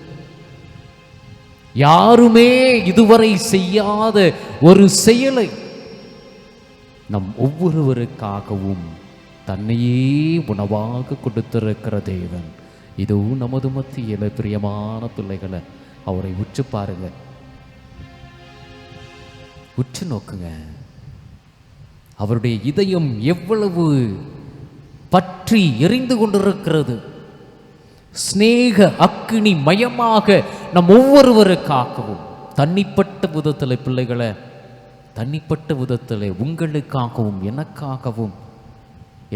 யாருமே இதுவரை செய்யாத ஒரு செயலை நம் ஒவ்வொருவருக்காகவும் தன்னையே உணவாக கொடுத்திருக்கிற தேவன் இதுவும் நமது மத்தியில. பிரியமான பிள்ளைகளை, அவரை உற்று பாருங்க, உற்று நோக்குங்க. அவருடைய இதயம் எவ்வளவு பற்றி எரிந்து கொண்டிருக்கிறது. ஸ்நேக அக்கினி மயமாக நம் ஒவ்வொருவருக்காகவும் தனிப்பட்ட விதத்தில், பிள்ளைகளை, தனிப்பட்ட விதத்தில் உங்களுக்காகவும் எனக்காகவும்,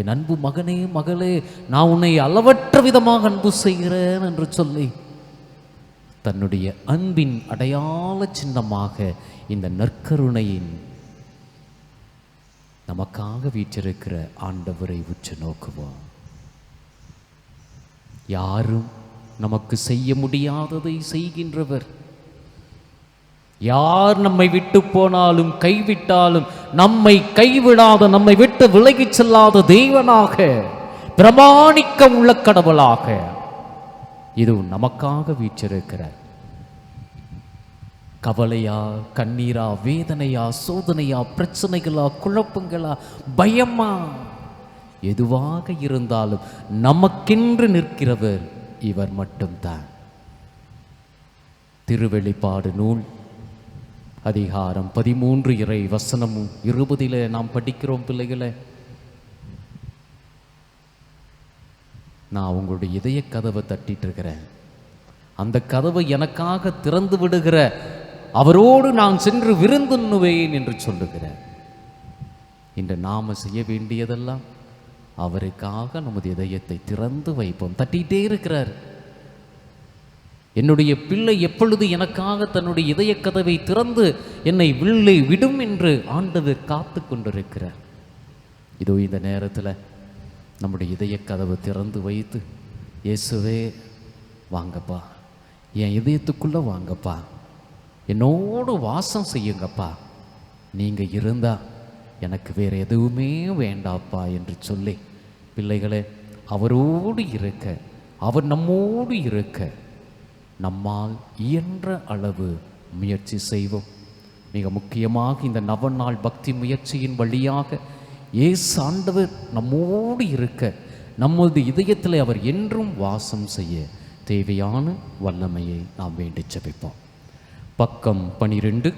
என் அன்பு மகனே மகளே, நான் உன்னை அளவற்ற விதமாக அன்பு செய்கிறேன் என்று சொல்லி தன்னுடைய அன்பின் அடையாள சின்னமாக இந்த நற்கருணையின் நமக்காக வீற்றிருக்கிற ஆண்டவரை உற்று நோக்குவோம். யாரும் நமக்கு செய்ய முடியாததை செய்கின்றவர். யார் நம்மை விட்டு போனாலும் கைவிட்டாலும் நம்மை கைவிடாத, நம்மை விட்டு விலகிச் செல்லாத தேவனாக, பிரமாணிக்க உள்ள கடவுளாக இது நமக்காக வீற்றிருக்கிறார். கவலையா, கண்ணீரா, வேதனையா, சோதனையா, பிரச்சனைகளா, குழப்பங்களா, பயமா, எதுவாக இருந்தாலும் நமக்கென்று நிற்கிறவர் இவர் மட்டும்தான். திருவெளிப்பாடு நூல் அதிகாரம் 13 இறை வசனம் 20 நாம் படிக்கிறோம். பிள்ளைகளை, நான் உங்களுடைய இதய கதவை தட்டிட்டு இருக்கிறேன். அந்த கதவை எனக்காக திறந்து விடுகிற அவரோடு நான் சென்று விருந்துண்ணுவேன் என்று சொல்லுகிறேன். இன்று நாம செய்ய வேண்டியதெல்லாம் அவருக்காக நமது இதயத்தை திறந்து வைப்போம். தட்டிகிட்டே இருக்கிறார். என்னுடைய பிள்ளை எப்பொழுது எனக்காக தன்னுடைய இதய கதவை திறந்து என்னை வில்லை விடும் என்று ஆண்டவர் காத்து கொண்டிருக்கிறார். இதோ இந்த நேரத்தில் நம்முடைய இதய கதவை திறந்து வைத்து, இயேசுவே வாங்கப்பா, என் இதயத்துக்குள்ளே வாங்கப்பா, என்னோடு வாசம் செய்யுங்கப்பா, நீங்கள் இருந்தால் எனக்கு வேறு எதுவுமே வேண்டாப்பா என்று சொல்லி, பிள்ளைகளே, அவரோடு இருக்க, அவர் நம்மோடு இருக்க நம்மால் இயன்ற அளவு முயற்சி செய்வோம். மிக முக்கியமாக இந்த நவநாள் பக்தி முயற்சியின் வழியாக இயேசு ஆண்டவர் நம்மோடு இருக்க, நமது இதயத்தில் அவர் என்றும் வாசம் செய்ய தேவையான வல்லமையை நாம் வேண்டி ஜெபிப்போம். பக்கம் 12.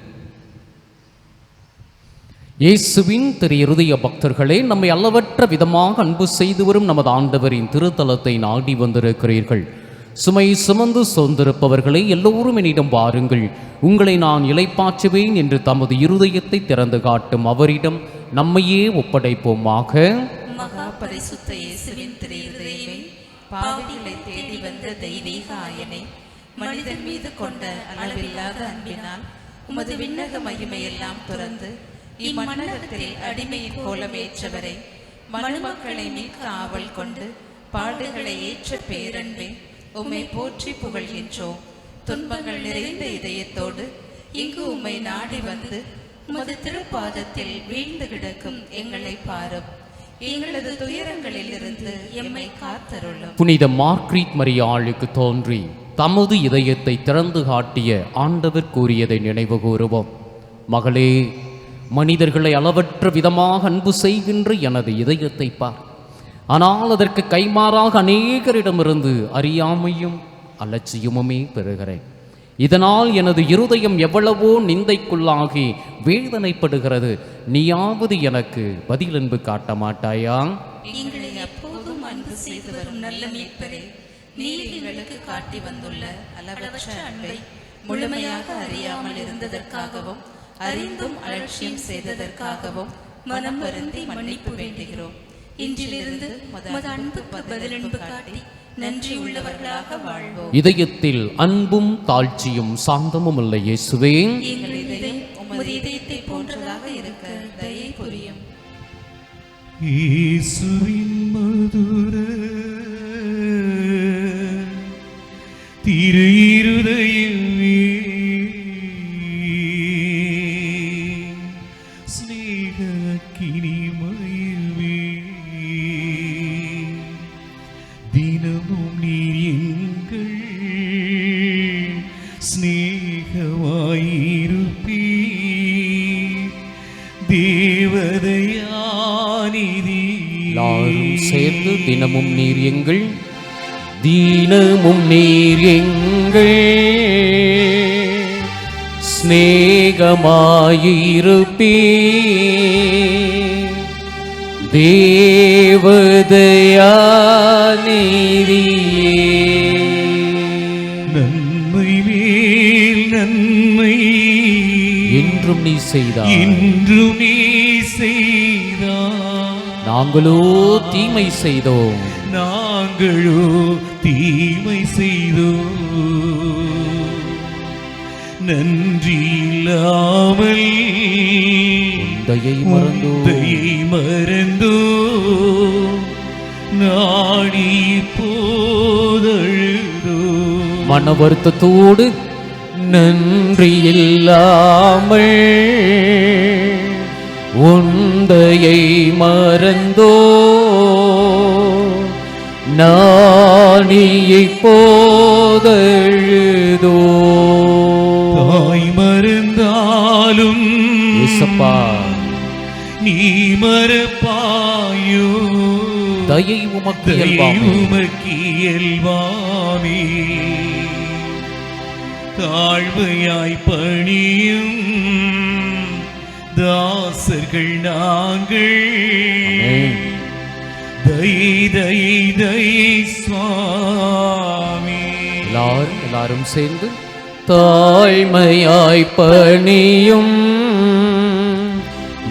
இயேசுவின் திரு இருதய பக்தர்களே, நம்மை அளவற்ற விதமாக அன்பு செய்து வரும் நமது ஆண்டவரின் திருத்தலத்தை நாடி வந்திருக்கிறீர்கள். சுமை சுமந்து சோர்ந்திருப்பவர்களே, எல்லோரும் என்னிடம் வாருங்கள், உங்களை நான் இளைப்பாற்றுவேன் என்று தமது இருதயத்தை திறந்து காட்டும் அவரிடம் நம்மையே ஒப்படைப்போமாக. மகா பரிசுத்த இயேசுவின் திரு இருதயமே, பாவிகளை தேடி வந்த தெய்வீக ஆயனை, மனிதன் மீது கொண்ட அளவில்லாத அன்பினால் உமது விண்ணக மகிமையெல்லாம் துறந்து இம்மன்னகத்தில் அடிமையின் கோலமேற்றவரை, மனுமக்களை மீட்க ஆவல் கொண்டு பாடுகளை ஏற்ற பேரன்பே, உம்மை போற்றி புகழ்கின்றோம். துன்பங்கள் நிறைந்த இதயத்தோடு இங்கு உம்மை நாடி வந்து உமது திருப்பாதத்தில் வீழ்ந்து கிடக்கும் எங்களை பாரும். எங்களது துயரங்களிலிருந்து எம்மை காத்தருளும். புனித மார்க்ரீட் மரியாளுக்கு தோன்றி தமது இதயத்தை திறந்து காட்டிய ஆண்டவர் கூறியதை நினைவு கூறுவோம். மகளே, மனிதர்களை அளவற்ற விதமாக அன்பு செய்கின்ற எனது இதயத்தை பார். ஆனால் அதற்கு கைமாறாக அநேகரிடமிருந்து அறியாமையும் அலட்சியமுமே பெறுகிறேன். இதனால் எனது இருதயம் எவ்வளவோ நிந்தைக்குள்ளாகி வேதனைப்படுகிறது. நீயாவது எனக்கு பதில் அன்பு காட்ட மாட்டாயா? எங்களை எப்போதும் அன்பு செய்து வரும் நல்ல மீட்பரே, நீர் எங்களுக்கு காட்டி வந்துள்ள அளவற்ற அன்பை முழுமையாக அறியாமல் இருந்ததற்காகவும் அறிந்தும் அலட்சியம் செய்ததற்காகவும் மனம் வருந்தி மன்னிப்பு வேண்டுகிறோம். இன்றிலிருந்து உமது அன்புக்கு பதிலன்பு காட்டி நன்றி உள்ளவர்களாக வாழ்வோம். இதயத்தில் அன்பும் தாழ்ச்சியும் சாந்தமும் உள்ள இயேசுவே, எங்கள் இதயம் உமது இதயத்தை போன்றதாக சார்ந்ததாக இருக்க தயை புரியும். இயேசுவின் மதுர திரு இருதயமே ஸ்நேக கினிமயமே தினமும் நீர் எங்கள் ஸ்நேகமாயிருப்பீ தேவதையானிதி. எல்லாரும் சேர்ந்து தினமும் நீர் எங்கள் ஸ்நேகமாயிருப்பீ தேவதையானிதியே. நன்மை மேல் நன்மை என்றும் நீ செய்தாய், இன்றும் நீ செய்தாய். நாங்களோ தீமை செய்தோம், நாங்களோ தீமை செய்தோம். நன்றி இல்லாமல் தயை மறந்தோம், தயை மறந்தோம். நாடி போதழுதோ மன வருத்தத்தோடு நன்றி இல்லாமல் உந்தையை மறந்தோ நாணியை போதழுதோ. தாய் மறந்தாலும் இயேசப்பா நீ மறப்பாயோ. தயை உமக்கு தயை இயல்பாமே. உமக்கு இயல்பாமே. தாழ்மையாய் பணியும் தாசர்கள் நாங்கள். ஆமென். தயை தயை தயை சுவாமி. எல்லாரும் சேர்ந்து தாழ்மையாய் பணியும்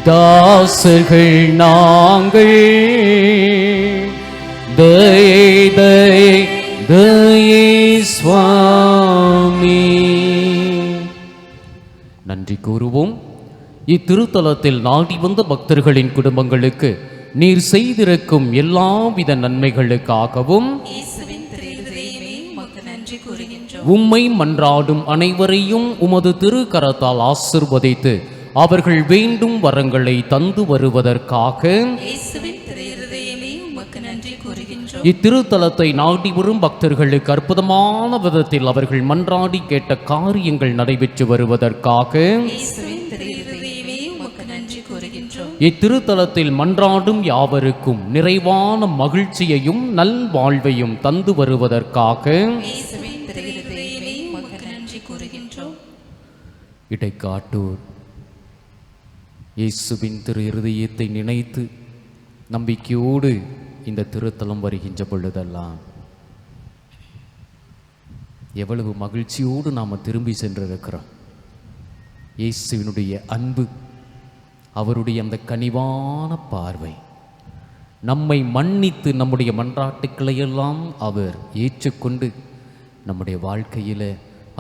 தாசர்கள் நாங்கள். தயை தயை தயை சுவாமி. நன்றி கூறுவோம். இத்திருத்தலத்தில் நாடி வந்த பக்தர்களின் குடும்பங்களுக்கு நீர் செய்திருக்கும் எல்லாவித நன்மைகளுக்காகவும் இயேசுவின் திரு இருதயமே உமக்கு நன்றி கூறுகின்றோம். உம்மை மன்றாடும் அனைவரையும் உமது திருக்கரத்தால் ஆசிர்வதித்து அவர்கள் வேண்டும் வரங்களை தந்து வருவதற்காக இயேசுவின் திரு இருதயமே உமக்கு நன்றி கூறுகின்றோம். இத்திருத்தலத்தை நாடி வரும் பக்தர்களுக்கு அற்புதமான விதத்தில் அவர்கள் மன்றாடி கேட்ட காரியங்கள் நடைபெற்று வருவதற்காக இயேசுவின் திரு இருதயமே உமக்கு நன்றி கூறுகின்றோம். இத்திருத்தலத்தில் மன்றாடும் யாவருக்கும் நிறைவான மகிழ்ச்சியையும் நல்வாழ்வையும் தந்து வருவதற்காக இயேசுவின் திரு இருதயமே உமக்கு நன்றி கூறுகின்றோம். இடைக்காட்டூர் இயேசுவின் திரு இருதயத்தை நினைத்து நம்பிக்கையோடு இந்த திருத்தலம் வருகின்ற பொழுதெல்லாம் எவ்வளவு மகிழ்ச்சியோடு நாம் திரும்பி சென்றிருக்கிறோம். இயேசுவினுடைய அன்பு, அவருடைய அந்த கனிவான பார்வை, நம்மை மன்னித்து நம்முடைய மன்றாட்டுக்களையெல்லாம் அவர் ஏற்றுக்கொண்டு நம்முடைய வாழ்க்கையில்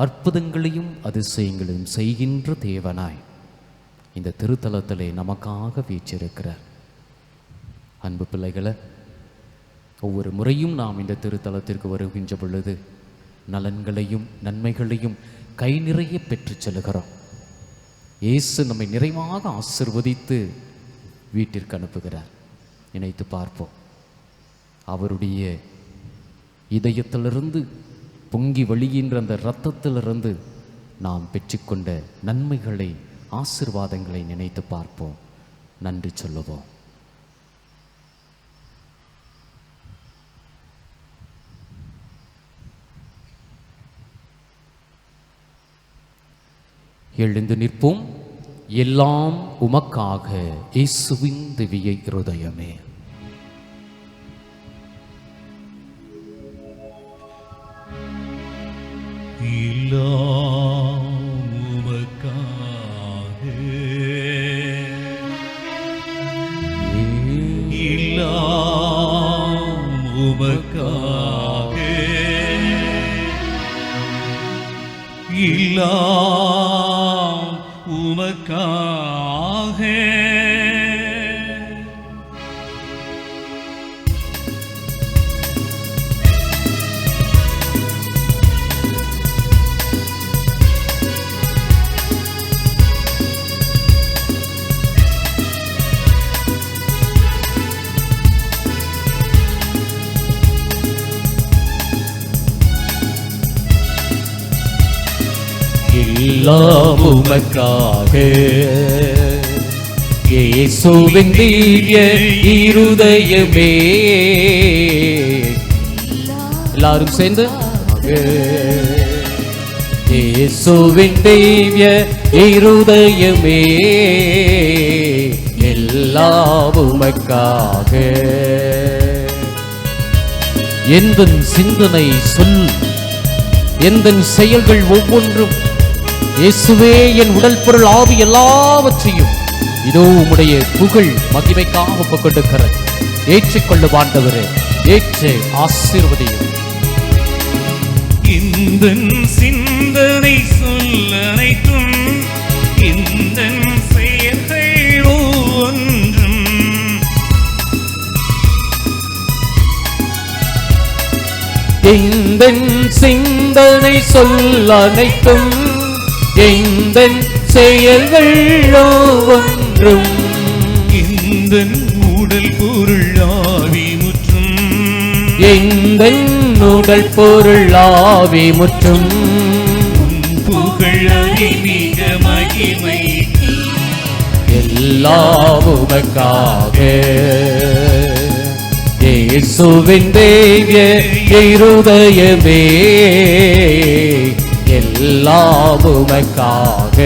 அற்புதங்களையும் அதிசயங்களையும் செய்கின்ற தேவனாய் இந்த திருத்தலத்திலே நமக்காக வீற்றிருக்கிறார். அன்பு பிள்ளைகளை, ஒவ்வொரு முறையும் நாம் இந்த திருத்தலத்திற்கு வருகின்ற பொழுது நலன்களையும் நன்மைகளையும் கை நிறைய பெற்று செல்கிறோம். இயேசு நம்மை நிறைவாக ஆசிர்வதித்து வீட்டிற்கு அனுப்புகிறார். நினைத்து பார்ப்போம். அவருடைய இதயத்திலிருந்து பொங்கி வழிகின்ற அந்த இரத்தத்திலிருந்து நாம் பெற்றுக்கொண்ட நன்மைகளை, ஆசீர்வாதங்களை நினைத்து பார்ப்போம். நன்றி சொல்லுவோம். எழுந்து நிற்போம். எல்லாம் உமக்காக இயேசுவின் திவ்ய இருதயமே. எல்லாம் உமக்காக, எல்லாம் உமக்காக, எல்லாம் உமக்காக எல்லாம் உமக்காக இயேசுவின் திவ்ய இருதயமே. எல்லாரும் சேர்ந்து இயேசுவின் திவ்ய இருதயமே, எல்லாம் உமக்காக. எந்தன் சிந்தனை சொல், எந்தன் செயல்கள் ஒவ்வொன்றும் இயேசுவே என் உடல் பொருள் ஆவி எல்லாவற்றையும் இதோ உம்முடைய புகழ் மகிமைக்காக ஒப்புக்கொடுக்கிறது. ஏற்றுக்கொள்ளும் ஆண்டவரே, ஏற்று ஆசீர்வதியும். இந்த சிந்தனை சொல் அனைத்தும், இந்த செயல்கள் ஒவ்வொன்றும் இந்த சிந்தனை சொல் அனைத்தும், இந்த செயல்கள் ஒவ்வொன்றும் இந்த உடல் பொருள் ஆவி முற்றும், இந்த உடல் பொருள் ஆவி முற்றும் புகழ் மிக மகிமை எல்லாம் உமக்காக. இயேசுவின் திவ்ய இருதயமே, எல்லாம் உமக்காக.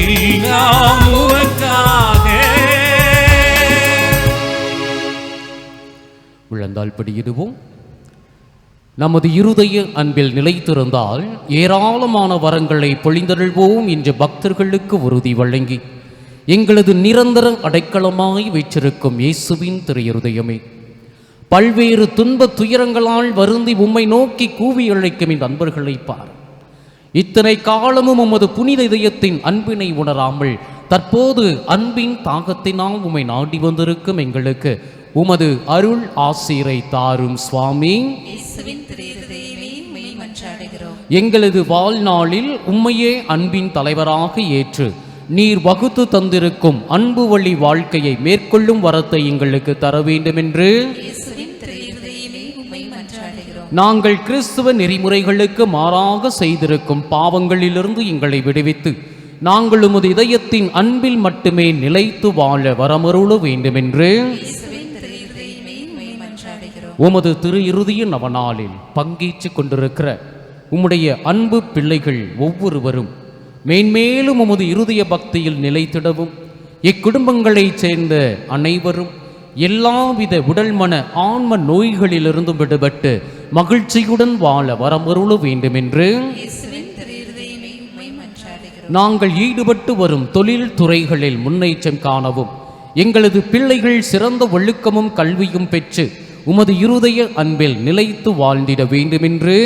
எல்லாம் உமக்காக. விழுந்தால் படியிடுவோம். நமது இருதய அன்பில் நிலைத்திருந்தால் ஏராளமான வரங்களை பொழிந்தருள்வோம் என்று பக்தர்களுக்கு உறுதி வழங்கி எங்களது நிரந்தர அடைக்கலமாய் வைச்சிருக்கும் இயேசுவின் திருஇருதயமே, பல்வேறு துன்ப துயரங்களால் வருந்தி உம்மை நோக்கி கூவி அழைக்கும் இந்த அன்பர்களை பார். இத்தனை காலமும் உமது புனித இதயத்தின் அன்பினை உணராமல் தற்போது அன்பின் தாகத்தினால் உம்மை நாடி வந்திருக்கும் எங்களுக்கு உமது அருள் ஆசீரை தாரும் சுவாமி. எங்களது வாழ்நாளில் உம்மையே அன்பின் தலைவராக ஏற்று நீர் வகுத்து தந்திருக்கும் அன்பு வழி வாழ்க்கையை மேற்கொள்ளும் வரத்தை எங்களுக்கு தர வேண்டும் என்று நாங்கள் கிறிஸ்துவ நெறிமுறைகளுக்கு மாறாக செய்திருக்கும் பாவங்களிலிருந்து எங்களை விடுவித்து நாங்கள் உமது இதயத்தின் அன்பில் மட்டுமே நிலைத்து வாழ வரமருள வேண்டும் என்று உமது திரு இறுதிய நவநாளில் பங்கேற்று கொண்டிருக்கிற உம்முடைய அன்பு பிள்ளைகள் ஒவ்வொருவரும் மேன்மேலும் உமது இருதய பக்தியில் நிலைத்திடவும் இக்குடும்பங்களைச் சேர்ந்த அனைவரும் எல்லாவித உடல் மன ஆன்ம நோய்களிலிருந்தும் விடுபட்டு மகிழ்ச்சியுடன் வாழ வரமருள வேண்டும் என்று நாங்கள் ஈடுபட்டு வரும் தொழில் துறைகளில் முன்னேற்றம் காணவும் எங்களது பிள்ளைகள் சிறந்த ஒழுக்கமும் கல்வியும் பெற்று உமது இருதய அன்பில் நிலைத்து வாழ்ந்திட வேண்டும் என்று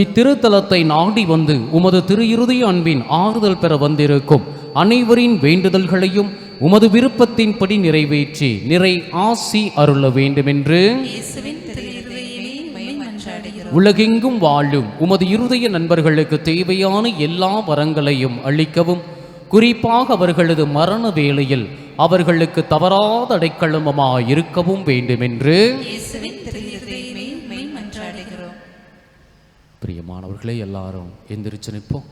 இத்திருத்தலத்தை நாடி வந்து உமது திரு இருதய அன்பின் ஆறுதல் பெற வந்திருக்கும் அனைவரின் வேண்டுதல்களையும் உமது விருப்பத்தின்படி நிறைவேற்றி நிறை ஆசி அருள வேண்டும் என்று உலகெங்கும் வாழும் உமது இருதய நண்பர்களுக்கு தேவையான எல்லா வரங்களையும் அளிக்கவும் குறிப்பாக அவர்களது மரண வேளையில் அவர்களுக்கு தவறாத அடைக்கலமாய் இருக்கவும் வேண்டும் என்று பிரியமானவர்களே, எல்லாரும் எந்திரிச்சு நிற்போம்.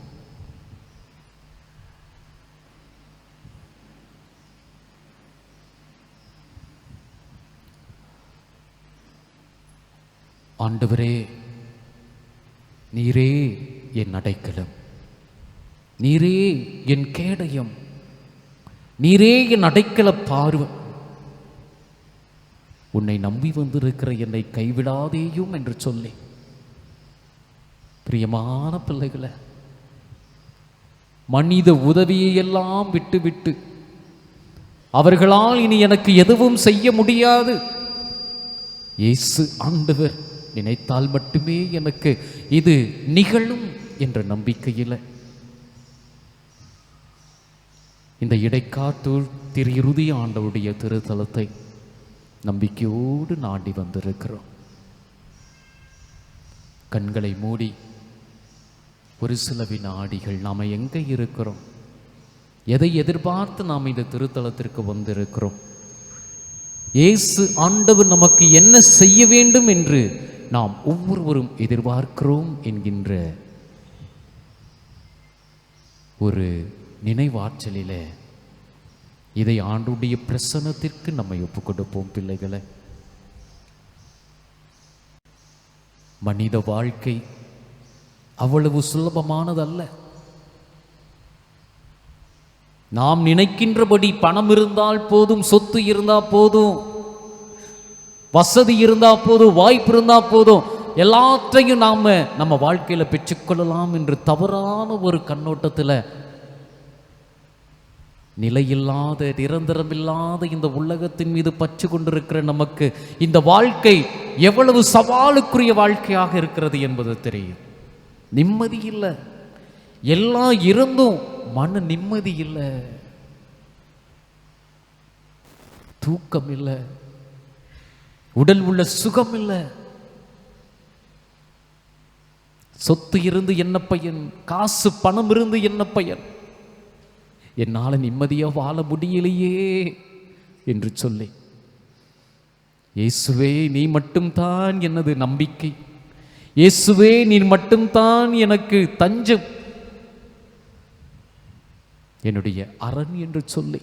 ஆண்டவரே, நீரே என் அடைக்கலம், நீரே என் கேடயம், நீரே என் அடைக்கல பார்வை, உன்னை நம்பி வந்திருக்கிற என்னை கைவிடாதேயும் என்று சொல்லி பிரியமான பிள்ளைகளை மனித உதவியெல்லாம் விட்டுவிட்டு அவர்களால் இனி எனக்கு எதுவும் செய்ய முடியாது, இயேசு ஆண்டவர் நினைத்தால் மட்டுமே எனக்கு இது நிகழும் என்ற நம்பிக்கையில் இந்த இடைக்காட்டூர் திரு இறுதி ஆண்டவருடைய திருத்தலத்தை நம்பிக்கையோடு நாடி வந்திருக்கிறோம். கண்களை மூடி ஒரு சில வினாடிகள் நாம் எங்கே இருக்கிறோம், எதை எதிர்பார்த்து நாம் இந்த திருத்தலத்திற்கு வந்திருக்கிறோம், இயேசு ஆண்டவர் நமக்கு என்ன செய்ய வேண்டும் என்று நாம் ஒவ்வொருவரும் எதிர்பார்க்கிறோம் என்கின்ற ஒரு நினைவாற்றலில் இதை ஆண்டுடைய பிரசன்னத்திற்கு நம்மை ஒப்புக் கொடுப்போம். பிள்ளைகளை, மனித வாழ்க்கை அவ்வளவு சுலபமானதல்ல. நாம் நினைக்கின்றபடி பணம் இருந்தால் போதும், சொத்து இருந்தால் போதும், வசதி இருந்தால் போதும், வாய்ப்பு இருந்தால் போதும், எல்லாத்தையும் நாம் நம்ம வாழ்க்கையில் பெற்றுக்கொள்ளலாம் என்று தவறான ஒரு கண்ணோட்டத்தில் நிலையில்லாத நிரந்தரமில்லாத இந்த உலகத்தின் மீது பற்று கொண்டிருக்கிற நமக்கு இந்த வாழ்க்கை எவ்வளவு சவாலுக்குரிய வாழ்க்கையாக இருக்கிறது என்பது தெரியும். நிம்மதி இல்லை, எல்லாம் இருந்தும் மன நிம்மதி இல்லை, தூக்கம் இல்லை, உடல் உள்ள சுகம் இல்லை. சொத்து இருந்து என்ன பயன், காசு பணம் இருந்து என்ன பயன், என்னால் நிம்மதியாக வாழ முடியலையே என்று சொல்லி, இயேசுவே நீ மட்டும்தான் எனது நம்பிக்கை, இயேசுவே நீ மட்டும்தான் எனக்கு தஞ்சம், என்னுடைய அரண் என்று சொல்லி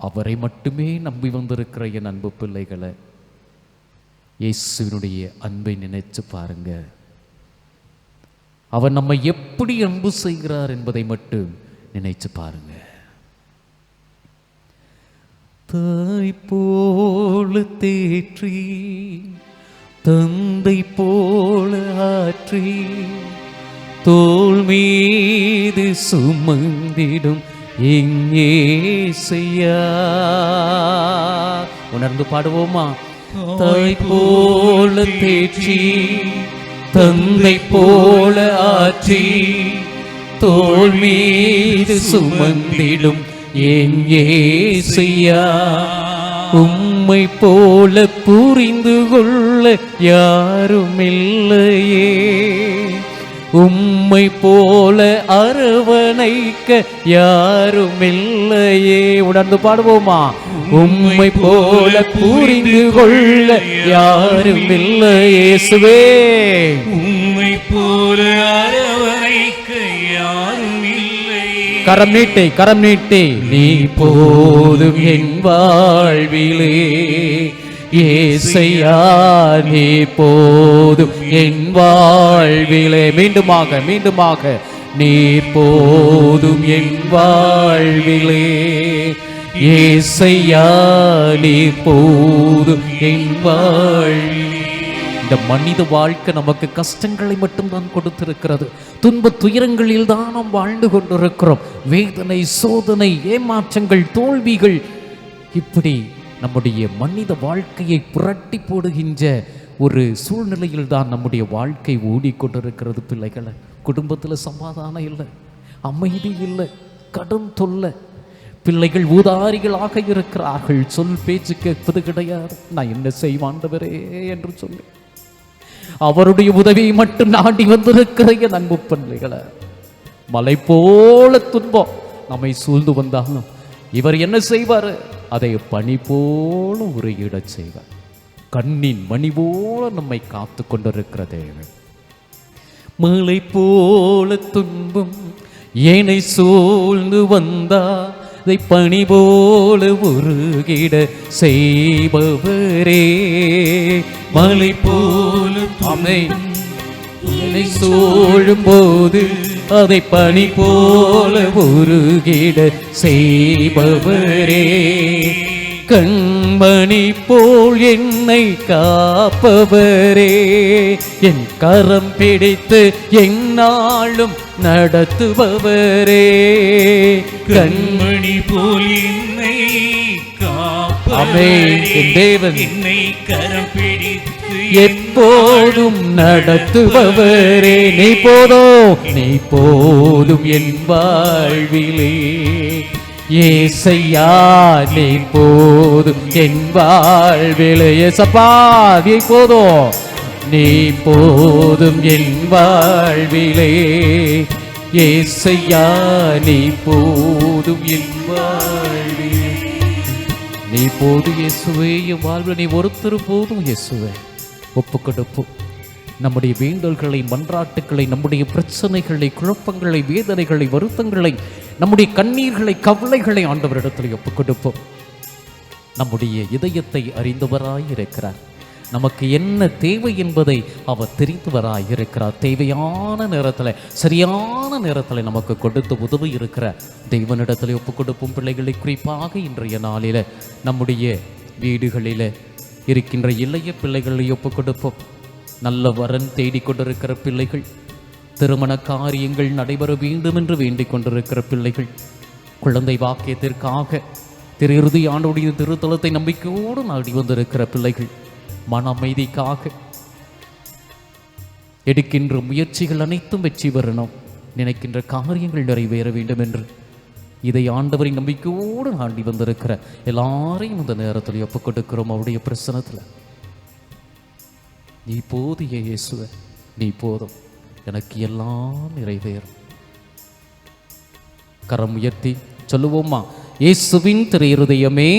அவரை மட்டுமே நம்பி வந்திருக்கிற என் அன்பு பிள்ளைகளை, இயேசுவினுடைய அன்பை நினைச்சு பாருங்க. அவர் நம்மை எப்படி அன்பு செய்கிறார் என்பதை மட்டும் நினைச்சு பாருங்க. தாய் போல தேற்றி, தந்தை போல ஆற்றி, தோள் மீது சுமந்திடும் இயேசையா. உணர்ந்து பாடுவோமா? தாய் போல தேற்றி, தந்தை போல ஆற்றி, தோள் மீது சுமந்திடும் என் இயேசையா. உம்மை போல புரிந்து கொள்ள யாரும் இல்லையே, உம்மை போல அரவணைக்க யாரும் இல்லையே. உணர்ந்து பாடுவோமா? உம்மை போல புரிந்து கொள்ள யாரும் இல்லையே. இயேசுவே உம்மை போல அரவணைக்க யாரும் இல்லை. கரம் நீட்டை, கரம் நீட்டை. நீ போதும் என் வாழ்விலே ஏசையா, நீ போதும் என் வாழ்விலே. மீண்டுமாக மீண்டுமாக. நீ போதும் என் வாழ்விலே ஏசையா, நீ போதும் என் வாழ்விலே. இந்த மனித வாழ்க்கை நமக்கு கஷ்டங்களை மட்டும்தான் கொடுத்திருக்கிறது. துன்ப துயரங்களில் தான் நாம் வாழ்ந்து கொண்டிருக்கிறோம். வேதனை, சோதனை, ஏமாற்றங்கள், தோல்விகள், இப்படி நம்முடைய மனித வாழ்க்கையை புரட்டி போடுகின்ற ஒரு சூழ்நிலையில் தான் நம்முடைய வாழ்க்கை ஓடிக்கொண்டிருக்கிறது. பிள்ளைகளை, குடும்பத்தில் சமாதானம் இல்லை, அமைதி இல்லை, கடன் தொல்லை, பிள்ளைகள் ஊதாரிகளாக இருக்கிறார்கள், சொல் பேச்சு கேட்பது கிடையாது. நான் என்ன செய்வாண்டவரே என்று சொல்லி அவருடைய உதவியை மட்டும் நாடி வந்திருக்கிற என் அன்பு பிள்ளைகளை, மலை போல துன்பம் நம்மை சூழ்ந்து வந்தாலும் இவர் என்ன செய்வார்? அதை பனி போல உருகிடச் செய்வார். கண்ணின் மணி போல நம்மை காத்து கொண்டிருக்கிற தேவன். மலை போல துன்பம் ஏனை சூழ்ந்து வந்தா அதை பனி போல உருகிட செய்பவரே. மலை போல என்னை சூழும் போது அதை பனி போல உருகிட செய்பவரே. கண்மணி போல் என்னை காப்பவரே, என் கரம் பிடித்து எந்நாளும் நடத்துபவரே. கண்மணி போல் என்னை காப்பவரே, என் தேவன் என்னை கரம் பிடித்து எப்போதும் நடத்துபவரே நீ போதும் என் வாழ்விலே. ஏசையா நீ போதும் என் வாழ்விலே. ஏசப்பா நீ போதும் என் வாழ்விலே. ஏசையா நீ போதும் என் வாழ்விலே. நீ போதும் இயேசுவே என் வாழ்வில். நீ ஒருத்தர் போதும் இயேசுவே. ஒப்புக்கொடுப்போம் நம்முடைய வேண்டல்களை, மன்றாட்டுக்களை, நம்முடைய பிரச்சனைகளை, குழப்பங்களை, வேதனைகளை, வருத்தங்களை, நம்முடைய கண்ணீர்களை, கவலைகளை ஆண்டவரிடத்தில் ஒப்புக்கொடுப்போம். நம்முடைய இதயத்தை அறிந்தவராயிருக்கிறார். நமக்கு என்ன தேவை என்பதை அவர் தெரிந்தவராயிருக்கிறார். தேவையான நேரத்தில், சரியான நேரத்தில் நமக்கு கொடுத்து உதவி இருக்கிற தெய்வனிடத்தில் ஒப்புக்கொடுப்போம். பிள்ளைகளை குறிப்பாக இன்றைய நாளில் நம்முடைய வீடுகளில் இருக்கின்ற இளைய பிள்ளைகளை ஒப்புக்கொடுப்போம். நல்ல வரன் தேடிக்கொண்டிருக்கிற பிள்ளைகள், திருமண காரியங்கள் நடைபெற வேண்டும் என்று வேண்டிக் கொண்டிருக்கிற பிள்ளைகள், குழந்தை வாக்கியத்திற்காக இறுதி ஆண்டுடைய திருத்தலத்தை நம்பிக்கையோடு நாடி வந்திருக்கிற பிள்ளைகள், மன அமைதிக்காக எடுக்கின்ற முயற்சிகள் அனைத்தும் வெற்றி பெறணும், நினைக்கின்ற காரியங்கள் நிறைவேற வேண்டும் என்று இதை ஆண்டவரின் நம்பிக்கையோடு நாடி வந்திருக்கிற எல்லாரையும் இந்த நேரத்தில் ஒப்புக்கொடுக்கிறோம். அவருடைய பிரசனத்தில் நீ போதிய இயேசுவே, நீ போதும், எனக்கு எல்லாம் நிறைவேறும். கரம் உயர்த்தி சொல்லுவோமா? இயேசுவின் திரு இருதயமே,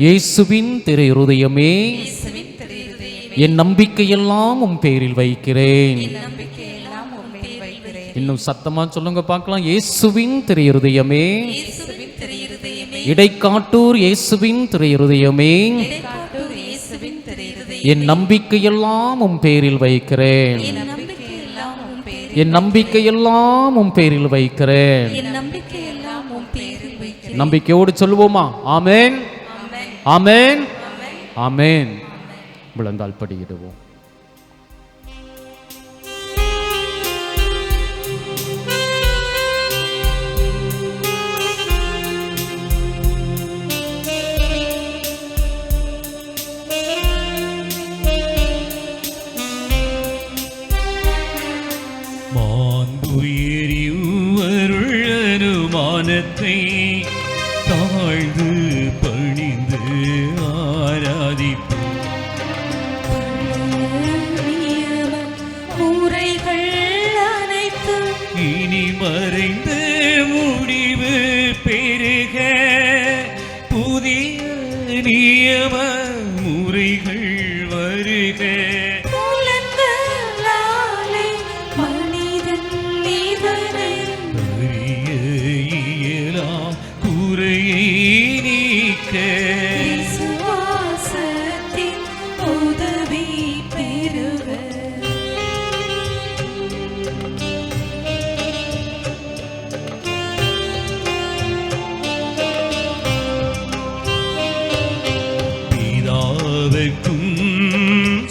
இயேசுவின் திரு இருதயமே, என் நம்பிக்கையெல்லாம் உம் பேரில் வைக்கிறேன். இன்னும் சத்தமா சொல்லுங்க பார்க்கலாம். இயேசுவின் திரு இருதயமே, இடைக்காட்டூர் இயேசுவின் திரு இருதயமே, என் நம்பிக்கையெல்லாம் உம் பேரில் வைக்கிறேன். என் நம்பிக்கையெல்லாம் உம் பேரில் வைக்கிறேன். நம்பிக்கையோடு சொல்லுவோமா? ஆமென், ஆமென், ஆமென். விழுந்தால் படியிடுவோம். மானுயரிவருளனுமானத்தை தாழ்ந்து பணிந்து ஆராதிப்போம். முறைகள் அனைத்தும் இனி மறைந்த முடிவு பெருக புதிய நியம முறைகள் வருக.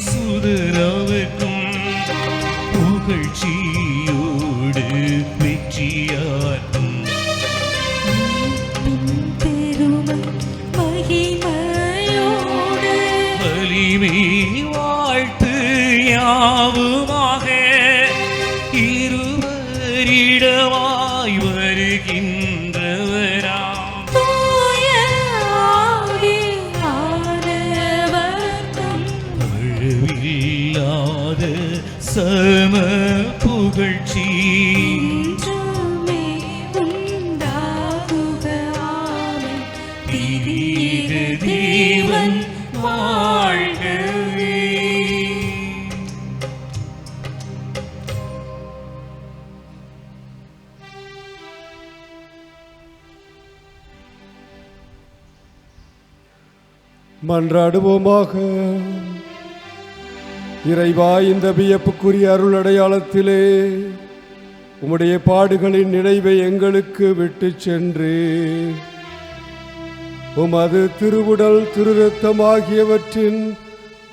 சுதரவுக்கும் புகழ்ச்சியோடு வெற்றியாற்றும் வலிமை வாழ்த்து யாவுமாக இருவரிடமாய் வருகின்றவரா அழிவில்லாத சம புகழ்ச்சி திரிக தேவன் வாழ்கவே. மன்றாடுவோமாக. இறைவா, இந்த வியப்புக்குரிய அருள் அடையாளத்திலே உம்முடைய பாடுகளின் நினைவை எங்களுக்கு விட்டு சென்று உமது திருவுடல் திருரத்தம் ஆகியவற்றின்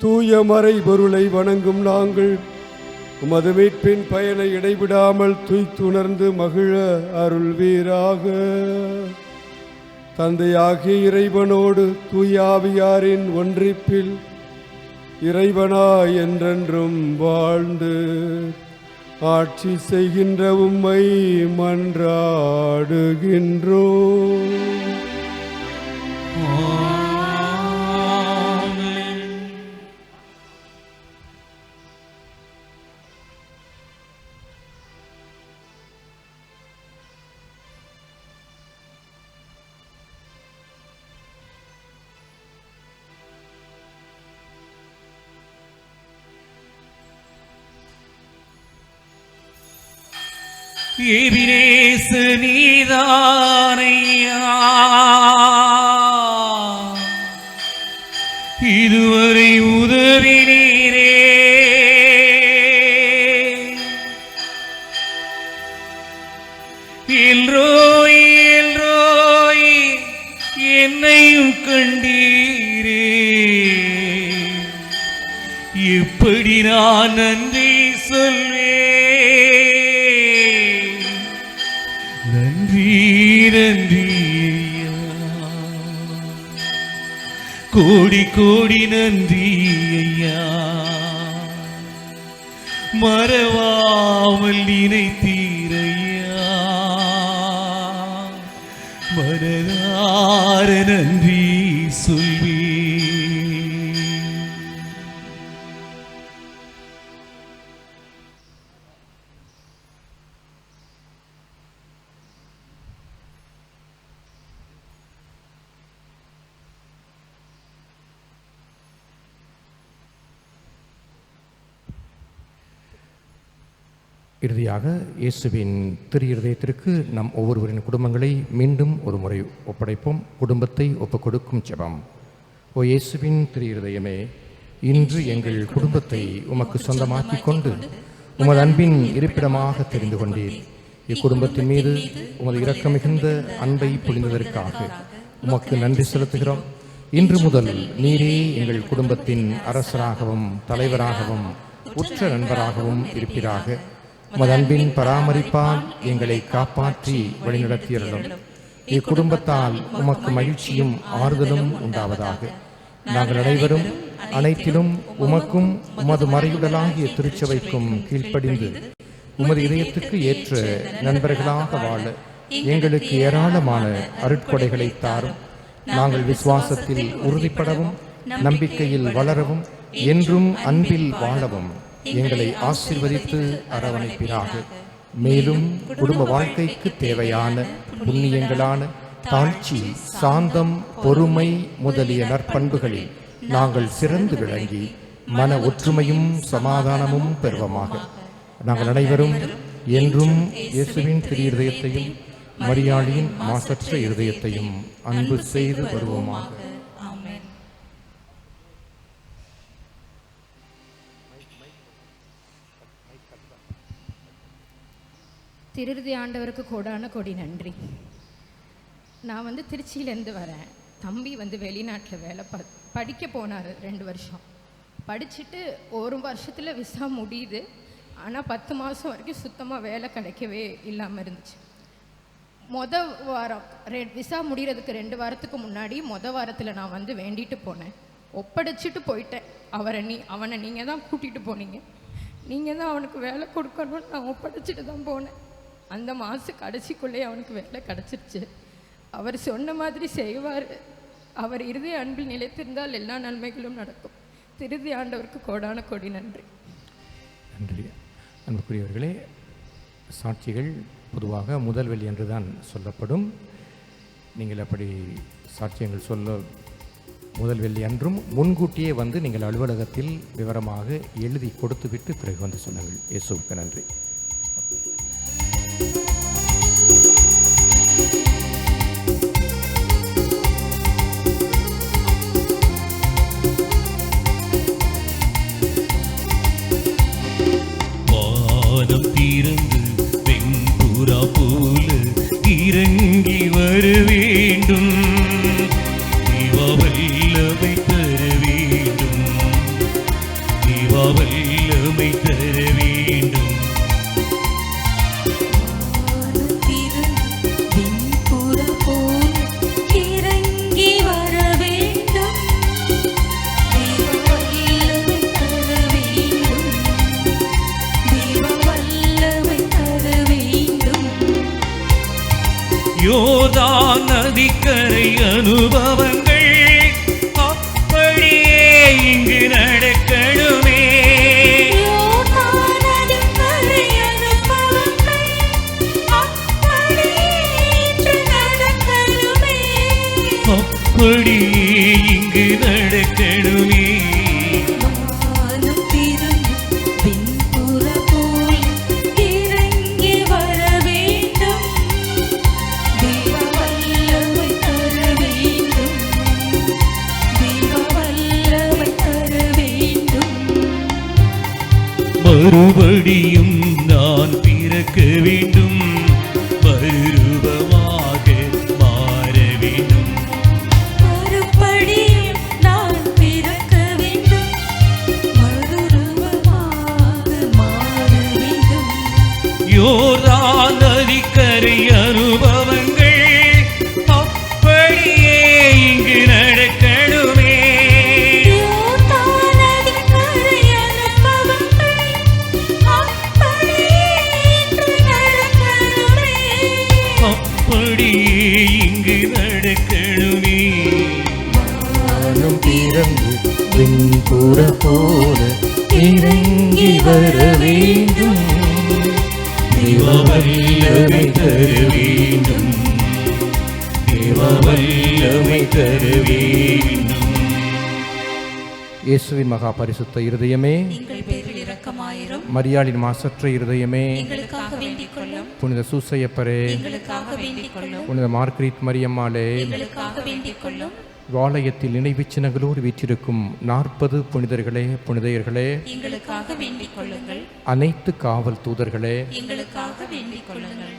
தூய மறை பொருளை வணங்கும் நாங்கள் உமது மீட்பின் பயனை இடைவிடாமல் துய்த்துணர்ந்து மகிழ அருள்வீராக. தந்தையாகிய இறைவனோடு தூயாவியாரின் ஒன்றிப்பில் இறைவனாய் என்றென்றும் வாழ்ந்து ஆட்சி செய்கின்ற உம்மை மன்றாடுகின்றோம். எபிரேசு நீதானையா இதுவரை உதவினீரே, எல்ரோய் எல்ரோய் என்னையும் கண்டீரே, எப்படி நான் நன்றி சொல்வேன். நன்றி நன்றி ஐயா, கோடி கோடி நன்றி ஐயா, மறவாமல் நினைத்தீரையா, மனதார நன்றி சொல்வே. இறுதியாக இயேசுவின் திரு இருதயத்திற்கு நம் ஒவ்வொருவரின் குடும்பங்களை மீண்டும் ஒரு முறை ஒப்படைப்போம். குடும்பத்தை ஒப்புக் கொடுக்கும் ஜெபம். ஓ இயேசுவின் திரு இருதயமே, இன்று எங்கள் குடும்பத்தை உமக்கு சொந்தமாக்கி கொண்டு உமது அன்பின் இருப்பிடமாக தெரிந்து கொண்டீர். இக்குடும்பத்தின் மீது உமது இரக்கம் மிகுந்த அன்பை பொழிந்ததற்காக உமக்கு நன்றி செலுத்துகிறோம். இன்று முதல் நீரே எங்கள் குடும்பத்தின் அரசராகவும் தலைவராகவும் உற்ற நண்பராகவும் இருப்பீராக. உமது அன்பின் பராமரிப்பால் எங்களை காப்பாற்றி வழிநடத்தியருளும். இக்குடும்பத்தால் உமக்கு மகிழ்ச்சியும் ஆறுதலும் உண்டாவதாக. நாங்கள் அனைவரும் அனைத்திலும் உமக்கும் உமது மறையுடலாகிய திருச்சபைக்கும் கீழ்ப்படிந்து உமது இதயத்துக்கு ஏற்ற நண்பர்களாக வாழ எங்களுக்கு ஏராளமான அருட்கொடைகளை தாரும். நாங்கள் விசுவாசத்தில் உறுதிப்படவும் நம்பிக்கையில் வளரவும் என்றும் அன்பில் வாழவும் எங்களை ஆசீர்வதித்து அரவணைப்பீராக. மேலும் குடும்ப வாழ்க்கைக்கு தேவையான புண்ணியங்களான தாழ்ச்சி, சாந்தம், பொறுமை முதலிய நற்பண்புகளில் நாங்கள் சிறந்து விளங்கி மன ஒற்றுமையும் சமாதானமும் பெறுவோமாக. நாங்கள் அனைவரும் என்றும் இயேசுவின் திரு இருதயத்தையும் மரியாளியின் மாசற்ற இருதயத்தையும் அன்பு செய்து வருவோமாக. திருருதி ஆண்டவருக்கு கோடான கோடி நன்றி. நான் திருச்சியிலேருந்து வரேன். தம்பி வெளிநாட்டில் வேலை படிக்க போனார். 2 வருஷம் படிச்சுட்டு 1 வருஷத்தில் விசா முடியுது. ஆனால் 10 மாதம் வரைக்கும் சுத்தமாக வேலை கிடைக்கவே இல்லாமல் இருந்துச்சு. வாரம் விசா முடிகிறதுக்கு 2 வாரத்துக்கு முன்னாடி வாரத்தில் நான் வேண்டிட்டு போனேன். ஒப்படைச்சிட்டு போயிட்டேன். அவனை நீங்கள் தான் கூட்டிகிட்டு போனீங்க, நீங்கள் தான் அவனுக்கு வேலை கொடுக்கணும்னு நான் ஒப்படைச்சிட்டு தான் போனேன். அந்த மாதம் கடைசிக்குள்ளேயே அவனுக்கு வேலை கிடச்சிருச்சு. அவர் சொன்ன மாதிரி செய்வார். அவர் இருதய அன்பில் நிலைத்திருந்தால் எல்லா நன்மைகளும் நடக்கும். திருதி ஆண்டவருக்கு கோடான கோடி நன்றி. நன்றி. அன்புக்குரியவர்களே, சாட்சிகள் பொதுவாக முதல் வெள்ளி என்று தான் சொல்லப்படும். நீங்கள் அப்படி சாட்சியங்கள் சொல்ல முதல் வெள்ளி அன்றும் முன்கூட்டியே நீங்கள் அலுவலகத்தில் விவரமாக எழுதி கொடுத்துவிட்டு பிறகு சொல்லுங்கள். இயேசுவுக்கு நன்றி. வானம் திறந்து வெண்புறா போல இறங்கி வர வேண்டும், வல்லமை தர வேண்டும், வல்லமை தர வேண்டும். இறங்கி வர வேண்டும், யோர்தான் நதிக்கரை அனுபவங்கள் அப்படியே இங்கு நடக்கணுமே. அப்படியே இங்கு நடக்கணுமே. மறுபடியும் நான் பிறக்க வேண்டும், மறுரூபமாக மாற வேண்டும். மறுபடியும் நான் பிறக்க வேண்டும், மறுரூபமாக மாற வேண்டும். யோர்தான் நதிக்கரை அனுபவங்கள் அப்படியே இங்கு நடக்கணுமே. அப்படியே இங்கு நடக்கணுமே. வானம் திறந்து வெண்புற போல இறங்கி வர வேண்டும், தேவ வல்லமை தர வேண்டும், தேவ வல்லமை தர வேண்டும். இயேசுவின் மகா பரிசுத்த இருதயமே, எங்கள் பேரில் இரக்கமாயிரும். மரியாளின் மாசற்ற இருதயமே, எங்களுக்காக வேண்டிக் கொள்ளும். புனித சூசையப்பரே, எங்களுக்காக வேண்டிக் கொள்ளும். புனித மார்கரீட் மரியம்மாளே, எங்களுக்காக வேண்டிக் கொள்ளும். வாலயத்தில் நினைவுச் சின்னங்களோடு வீற்றிருக்கும் 40 புனிதர்களே, புனிதையர்களே, எங்களுக்காக வேண்டிக் கொள்ளுங்கள். அனைத்து காவல் தூதர்களே, எங்களுக்காக வேண்டிக் கொள்ளுங்கள்.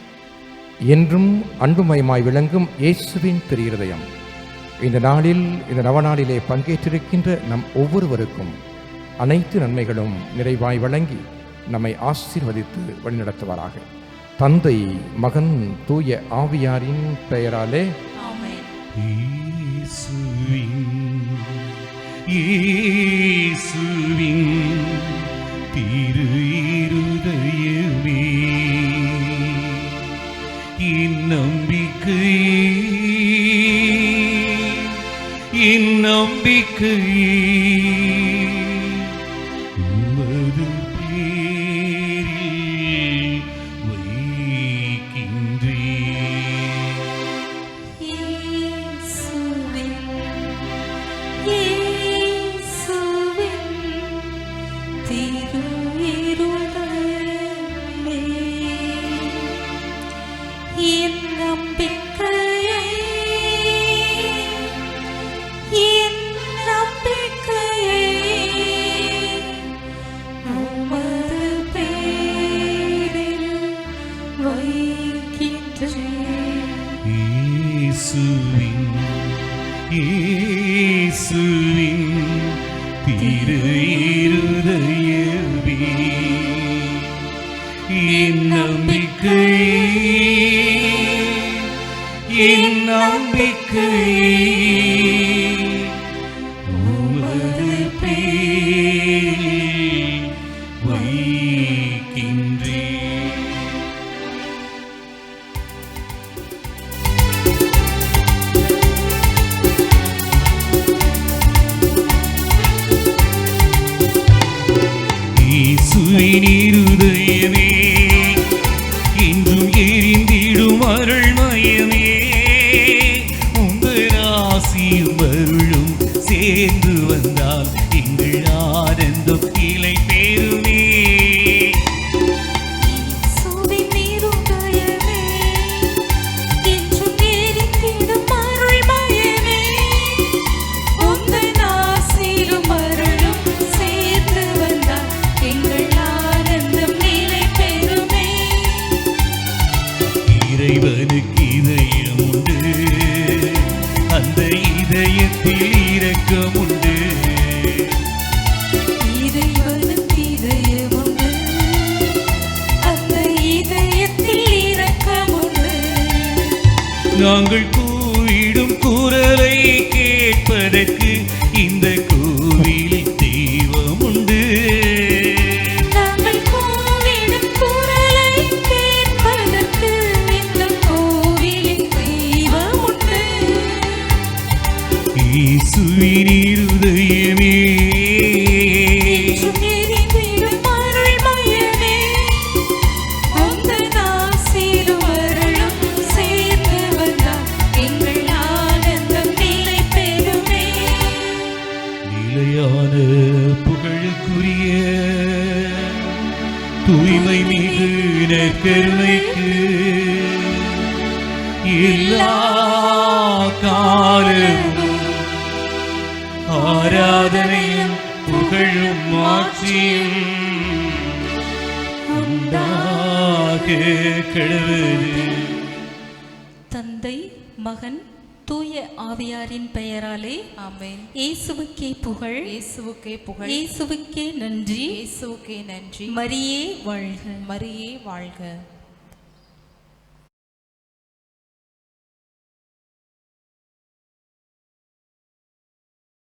என்றும் அன்புமயமாய் விளங்கும் இயேசுவின் திரு இருதயம் இந்த நாளில், இந்த நவநாளிலே பங்கேற்றிருக்கின்ற நம் ஒவ்வொருவருக்கும் அனைத்து நன்மைகளும் நிறைவாய் வழங்கி நம்மை ஆசீர்வதித்து வழிநடத்துவாராக. தந்தை, மகன், தூய ஆவியாரின் பெயராலே ஆமென். இயேசுவின் திரு இருதயமே, இந்நம்பிக்கையே உமது பேரில் வைக்கின்றேன். இயேசுவின் திரு இருதயமே, என் நம்பிக்கையே, என் நம்பிக்கையே, உமது பேரில் வைக்கின்றேன். இயேசுவின் திரு இருதயமே, என் நம்பிக்கையே, உமது பேரில் வைக்கின்றேன். இயேசுவின் இருதயமே, என்றும் எரிந்திடும் அருள்மயமே, உங்கள் ஆசியும் அருளும் சேர்ந்து வந்தால் எங்கள் ஆனந்தம் இலை பெறுமே. இயேசுவின் இருதயமே, என்றும் எரிந்திடும் அருள்மயமே, உந்தன் ஆசீரும் அருளும் சேர்ந்து வந்தால் எங்கள் ஆனந்தம் நிலை பெறுமே. இறைவனுக்கு இதயம் உண்டு, அந்த இதயத்தில் இரக்கம் உண்டு. இறைவனுக்கு இதயம் உண்டு, அந்த இதயத்தில் இரக்கம் உண்டு. நாங்கள் கூவிடும் குரலை கேட்பதற்கு இந்த கோவிலில் தெய்வம் உண்டு. நாங்கள் கூவிடும் குரலை கேட்பதற்கு இந்த கோவிலில் எல்லா காலமும் ஆராதனையும் புகழும் மாட்சியும் உண்டாக கடவுளே. தந்தை, மகன், தூய ஆவியாரின் பெயராலே ஆமென். இயேசுவுக்கே புகழ், இயேசுவுக்கே புகழ், இயேசுவுக்கே நன்றி, இயேசுவுக்கே நன்றி. மரியே வாழ்க. மரியே வாழ்க.